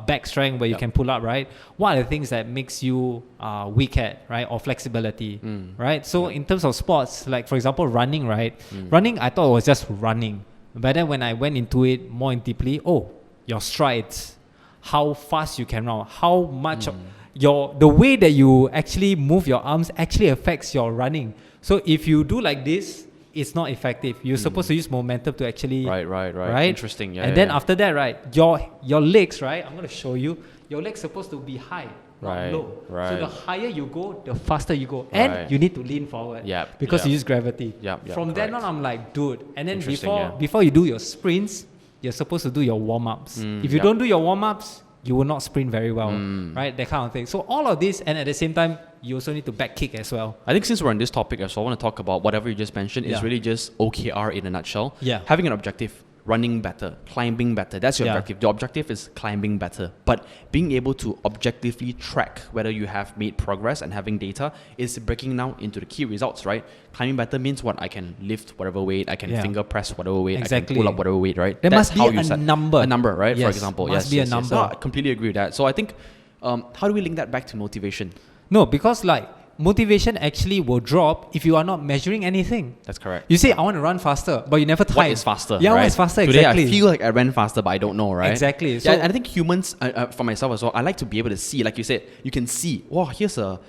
back strength where you can pull up, right? What are the things that makes you weak at, right? Or flexibility, right? So in terms of sports, like for example, running, right? Running, I thought it was just running. But then when I went into it more deeply, your strides, how fast you can run, how much the way that you actually move your arms actually affects your running. So if you do like this, it's not effective. You're supposed to use momentum to actually
Right. Interesting. Yeah.
and then after that, right, your legs, right, I'm going to show you, your legs supposed to be high,
Right,
not low.
right.
So the higher you go, the faster you go.
Right.
And you need to lean forward.
Yep,
Because
yep.
you use gravity.
Yep,
From then
correct.
on, I'm like, dude. And then
Interesting,
before you do your sprints, you're supposed to do your warm-ups. If you
yep.
don't do your warm-ups, you will not sprint very well, right? That kind of thing. So all of this, and at the same time, you also need to back kick as well.
I think since we're on this topic, so I want to talk about whatever you just mentioned is
Yeah.
really just OKR in a nutshell.
Yeah.
Having an objective, running better, climbing better. That's your
Yeah.
objective. The objective is climbing better. But being able to objectively track whether you have made progress and having data is breaking down into the key results, right? Climbing better means what? I can lift whatever weight, I can
Yeah.
finger press whatever weight, I
Exactly.
can pull up whatever weight, right?
There
That's
must be
how you
a
set
number.
A number, right? For
Yes,
example.
must be a number.
No, I completely agree with that. So I think, how do we link that back to motivation?
No, because like motivation actually will drop if you are not measuring anything.
That's correct.
You say, I want to run faster, but you never time.
What is faster?
Yeah,
right?
what is faster?
Today
Exactly.
I feel like I ran faster, but I don't know, right?
Exactly.
Yeah,
So-
and I think humans, for myself as well, I like to be able to see, like you said, you can see, wow, here's a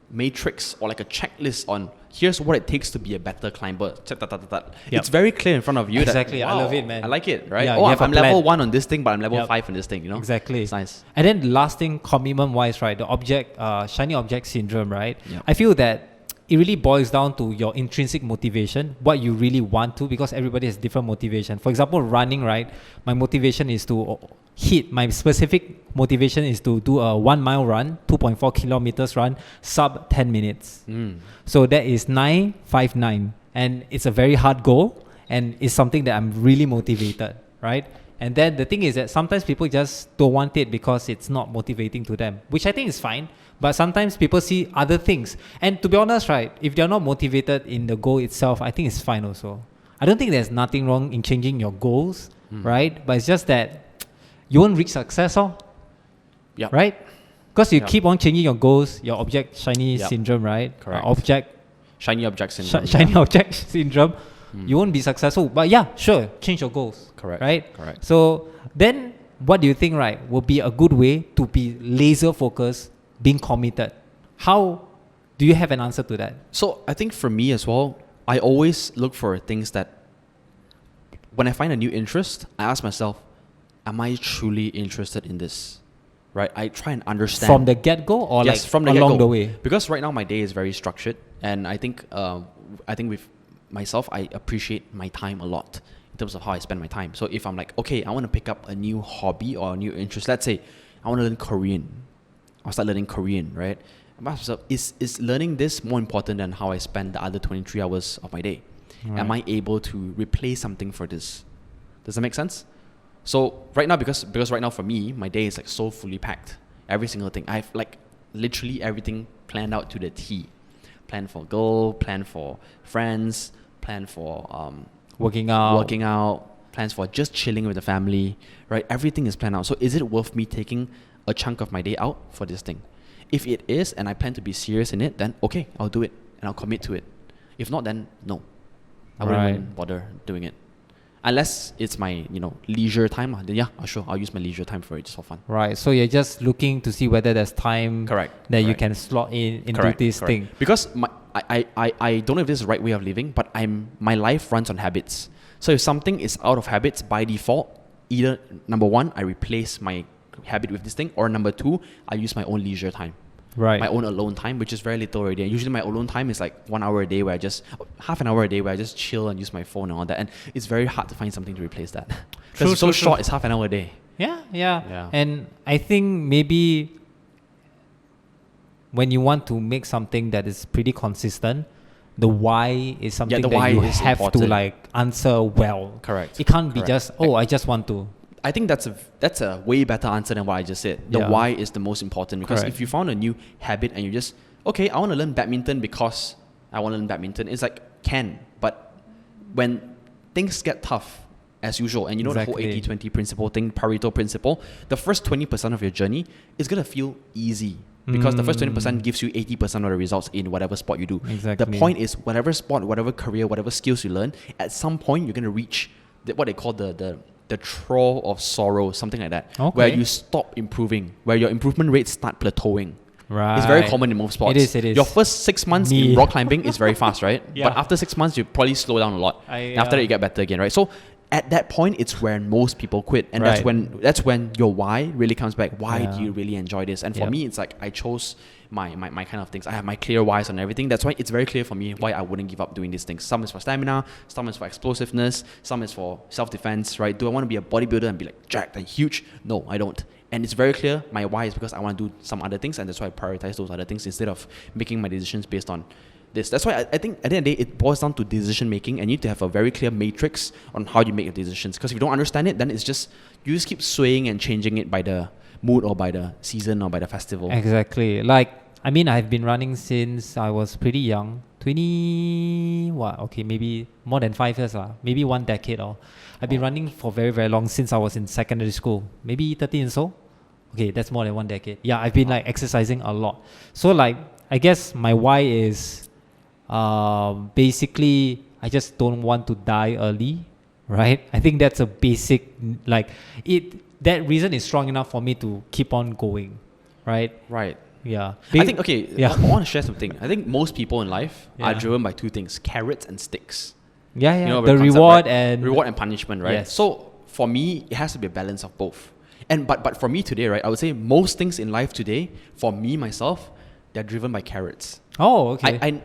matrix or like a checklist on here's what it takes to be a better climber.
Yep.
It's very clear in front of you.
Exactly.
That,
I
wow,
love it, man.
I like it, right?
Yeah, you have a
I'm level
plan.
1 on this thing, but I'm level
Yep.
5 on this thing, you know?
Exactly.
It's nice.
And then the last thing, commitment wise, right? The shiny object syndrome, right?
Yep.
I feel that it really boils down to your intrinsic motivation, what you really want to, because everybody has different motivation. For example, running, right? My motivation is to my specific motivation is to do a 1 mile run, 2.4 kilometers run, sub 10 minutes. So that is 959. And it's a very hard goal, and it's something that I'm really motivated, right? And then the thing is that sometimes people just don't want it because it's not motivating to them, which I think is fine. But sometimes people see other things. And to be honest, right, if they're not motivated in the goal itself, I think it's fine also. I don't think there's nothing wrong in changing your goals, right? But it's just that you won't reach success,
Yeah.
right? Because you
Yep.
keep on changing your goals, your object shiny
Yep.
syndrome, right?
Correct. Shiny object syndrome.
Shiny object syndrome. You won't be successful. But yeah, sure, change your goals.
Correct.
Right?
Correct.
So then what do you think, right, will be a good way to be laser focused, being committed? How do you have an answer to that?
So I think for me as well, I always look for things that when I find a new interest, I ask myself, am I truly interested in this? Right? I try and understand.
From the get-go or
Yes,
like
from the
along
get-go.
the way?
Because right now my day is very structured, and I think with myself, I appreciate my time a lot in terms of how I spend my time. So if I'm like, okay, I want to pick up a new hobby or a new interest, let's say I want to learn Korean. I'll start learning Korean, right? I ask myself, is learning this more important than how I spend the other 23 hours of my day?
Right.
Am I able to replace something for this? Does that make sense? So right now, because right now for me, my day is like so fully packed. Every single thing. I've like literally everything planned out to the T. Plan for girl, plan for friends, plan for
Working out.
plans for just chilling with the family, right? Everything is planned out. So is it worth me taking a chunk of my day out for this thing? If it is, and I plan to be serious in it, then okay, I'll do it and I'll commit to it. If not, then no, I wouldn't
Right.
even bother doing it. Unless it's my, leisure time, then yeah, sure, I'll use my leisure time for it just for fun.
Right. So you're just looking to see whether there's time
Correct.
that you
Correct.
can slot into
Correct,
this
correct.
thing.
Because I don't know if this is the right way of living, but my life runs on habits. So if something is out of habits by default, either number one, I replace my habit with this thing, or number two, I use my own leisure time.
Right.
My own alone time, which is very little already. And usually my alone time is like 1 hour a day where half an hour a day where I just chill and use my phone and all that. And it's very hard to find something to replace that. Because it's so short, it's half an hour a day.
Yeah.
Yeah.
And I think maybe when you want to make something that is pretty consistent, the why is something
the
that
why
you
is
have
important.
to like answer well.
Correct.
It can't be
Correct.
just, I just want to.
I think that's a way better answer than what I just said. The
Yeah.
why is the most important, because
Correct.
if you found a new habit and you just, okay, I want to learn badminton because I want to learn badminton, it's like, but when things get tough, as usual, and you know the
Exactly.
whole 80-20 principle thing, Pareto principle, the first 20% of your journey is going to feel easy because the first 20% gives you 80% of the results in whatever sport you do.
Exactly.
The point is, whatever sport, whatever career, whatever skills you learn, at some point you're going to reach what they call the trough of sorrow, something like that, where
Okay.
you stop improving, where your improvement rates start plateauing.
Right.
It's very common in most sports.
It is.
Your first 6 months
Me.
in rock climbing is very fast, right?
Yeah.
But after 6 months, you probably slow down a lot. And after that, you get better again, right? So at that point, it's where most people quit, and
Right.
that's when your why really comes back. Why
Yeah.
do you really enjoy this? And for
Yep.
me, it's like I chose my kind of things. I have my clear whys on everything. That's why it's very clear for me why I wouldn't give up doing these things. Some is for stamina, some is for explosiveness, some is for self-defense, right? Do I want to be a bodybuilder and be like jacked and huge? No, I don't. And it's very clear my why is because I want to do some other things, and that's why I prioritize those other things instead of making my decisions based on this. That's why I think at the end of the day, it boils down to decision making, and you need to have a very clear matrix on how you make your decisions. Because if you don't understand it, then you just keep swaying and changing it by the mood or by the season or by the festival.
Exactly. Like, I mean, I've been running since I was pretty young. 20, maybe more than 5 years, maybe 1 decade. I've been running for very, very long since I was in secondary school. Maybe 13 years old. Okay, that's more than 1 decade. Yeah, I've been like exercising a lot. So like, I guess my why is basically I just don't want to die early, right? I think that's a basic, that reason is strong enough for me to keep on going, right?
Right.
Yeah.
I think, okay,
Yeah.
I want to share something. I think most people in life are
Yeah.
driven by two things, carrots and sticks.
Yeah, yeah.
You know,
the
concept,
reward
right?
and
Reward and punishment, right?
Yes.
So for me, it has to be a balance of both. And but for me today, right, I would say most things in life today, for me myself, they're driven by carrots.
Oh, okay.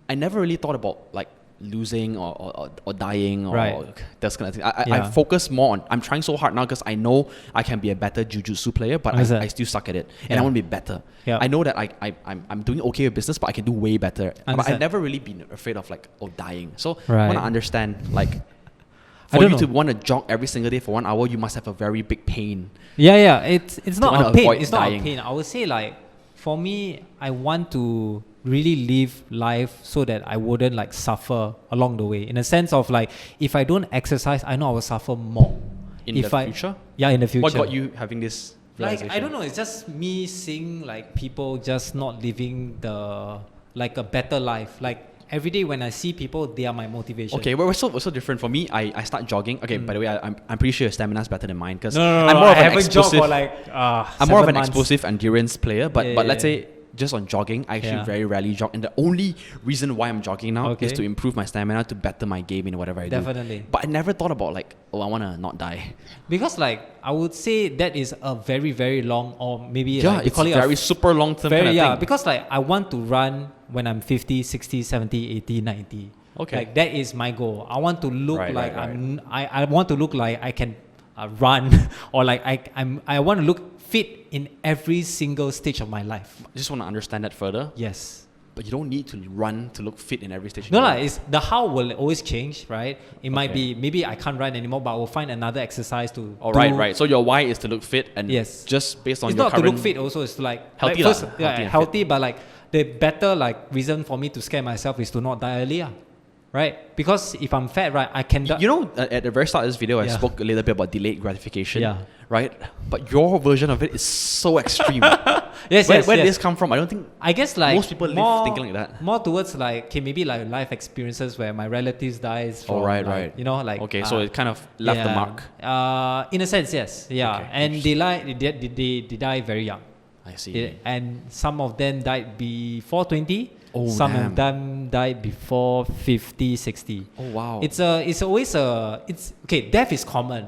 I never really thought about like losing or dying or
Right.
this kind of thing. I
Yeah.
focus more on, I'm trying so hard now because I know I can be a better jujutsu player, but
Understand.
I still suck at it. And
Yeah.
I want to be better.
Yeah.
I know that I'm doing okay with business, but I can do way better. But I've
Understand.
never really been afraid of like, dying. So I
Right.
want to understand, like,
I
for
don't
you to
know.
want to jog every single day for 1 hour, you must have a very big pain.
Yeah, it's not
wanna
a pain.
avoid
It's not
dying.
a pain. I would say like for me, I want to really live life so that I wouldn't like suffer along the way. In a sense of like, if I don't exercise, I know I will suffer more.
In
if
the
I,
future?
Yeah, in the future.
What got you having this
Like
realization?
I don't know. It's just me seeing like people just not living the like a better life. Like every day when I see people, they are my motivation.
Okay, well, we're so different. For me, I start jogging. Okay, by the way, I'm pretty sure your stamina is better than mine because
No,
I'm more of
I
an
haven't jogged
explosive.
for like
I'm more of
7
an
months.
explosive endurance player, but
Yeah,
let's
yeah,
say just on jogging, I actually
Yeah.
very rarely jog, and the only reason why I'm jogging now is
Okay.
to improve my stamina to better my game in whatever I do.
Definitely.
But I never thought about like, I wanna not die.
Because like I would say that is a very very long or maybe
Yeah,
like, they
it's
call it a
very super long term
very
kind of
yeah
thing.
because like I want to run when I'm 50, 60, 70, 80, 90.
Okay.
Like that is my goal. I want to look
Right,
like
right,
I want to look like I can run or like I want to look fit in every single stage of my life.
I just want to understand that further.
Yes.
But you don't need to run to look fit in every stage. of
No
your
lah,
life.
it's the how will always change, right? It might
Okay.
be maybe I can't run anymore, but I will find another exercise to
Oh,
do.
right. So your why is to look fit, and
Yes.
just based on
It's
your
not to
current
look fit also, it's like
Healthy
like
lah,
first,
healthy and
healthy, but like the better like reason for me to scare myself is to not die early, right? Because if I'm fat, right, I can die.
You know, at the very start of this video, I
Yeah.
spoke a little bit about delayed gratification,
Yeah.
right? But your version of it is so extreme.
Yes,
where
yes,
where did
yes.
this come from? I don't think
I guess like
most people live
more,
thinking like that.
More towards like okay, maybe like life experiences where my relatives dies from
right,
like,
right.
you know like
Okay, so it kind of left the mark.
In a sense, yes, yeah,
Okay,
and they die very young.
I see.
And some of them died before 20.
Oh,
some
damn.
of them died before 50, 60.
Oh wow.
It's always it's okay, death is common.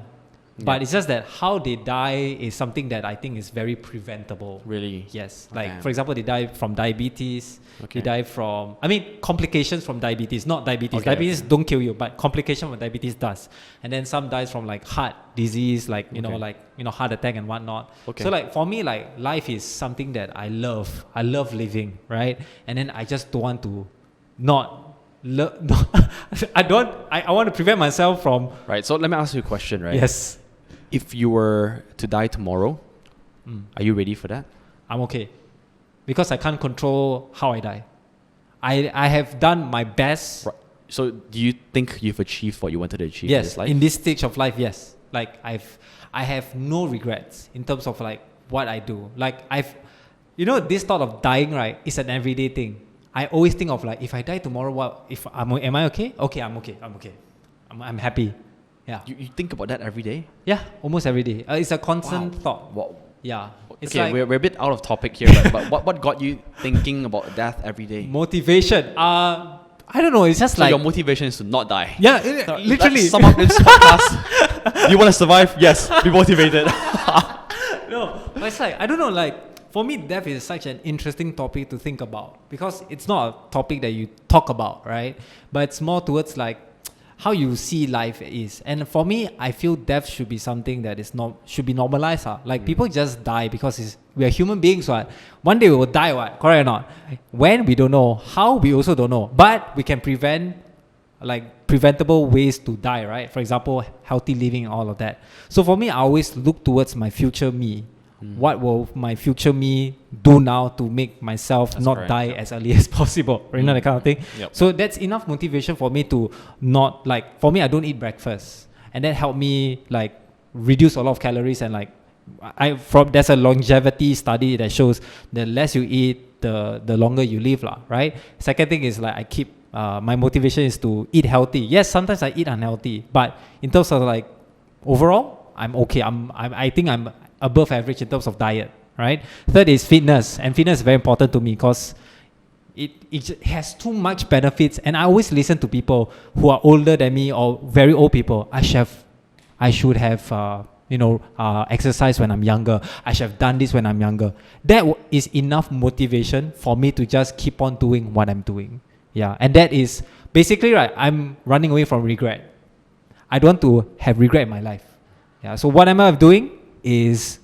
But it's just that how they die is something that I think is very preventable.
really.
Yes. Like
Damn.
for example, they die from diabetes.
Okay.
They die from complications from diabetes, not diabetes.
Okay,
Diabetes don't kill you, but complication from diabetes does. And then some dies from like heart disease, like heart attack and whatnot.
Okay.
So like for me, like life is something that I love. I love living, right? And then I just don't want to I want to prevent myself from
Right. So let me ask you a question, right?
yes.
If you were to die tomorrow, are you ready for that?
I'm okay. Because I can't control how I die. I have done my best.
Right. So do you think you've achieved what you wanted to achieve in
Yes,
this life?
in this stage of life, yes. Like I have no regrets in terms of like what I do. Like this thought of dying, right, is an everyday thing. I always think of like if I die tomorrow, am I okay? Okay, I'm okay. I'm happy. Yeah.
You think about that every day?
Yeah, almost every day. It's a constant thought.
Wow.
Yeah. It's
Okay,
like
we're a bit out of topic here, but what got you thinking about death every day?
motivation. I don't know. It's just
So
like
your motivation is to not die.
yeah, literally.
Let's sum up this podcast. You want to survive? Yes. Be motivated.
No, but it's like I don't know. Like for me, death is such an interesting topic to think about because it's not a topic that you talk about, right? But it's more towards like how you see life is. And for me, I feel death should be something that should be normalized. Like people just die because we are human beings. What? One day we will die. What? Correct or not? When we don't know. How we also don't know. But we can prevent like preventable ways to die, right? For example, healthy living and all of that. So for me, I always look towards my future me. What will my future me do now to make myself
That's
not
correct,
die
yeah.
as early as possible? You know, that kind of thing.
Yep.
So that's enough motivation for me to not like, for me, I don't eat breakfast. And that helped me like reduce a lot of calories and like, there's a longevity study that shows the less you eat, the longer you live, right? Second thing is like I keep, my motivation is to eat healthy. Yes, sometimes I eat unhealthy, but in terms of like overall, I'm okay. I think I'm above average in terms of diet, right? Third is fitness, and fitness is very important to me because it has too much benefits. And I always listen to people who are older than me or very old people. I should have exercise when I'm younger. I should have done this when I'm younger. That is enough motivation for me to just keep on doing what I'm doing. Yeah, and that is basically right. I'm running away from regret. I don't want to have regret in my life. Yeah. So what am I doing is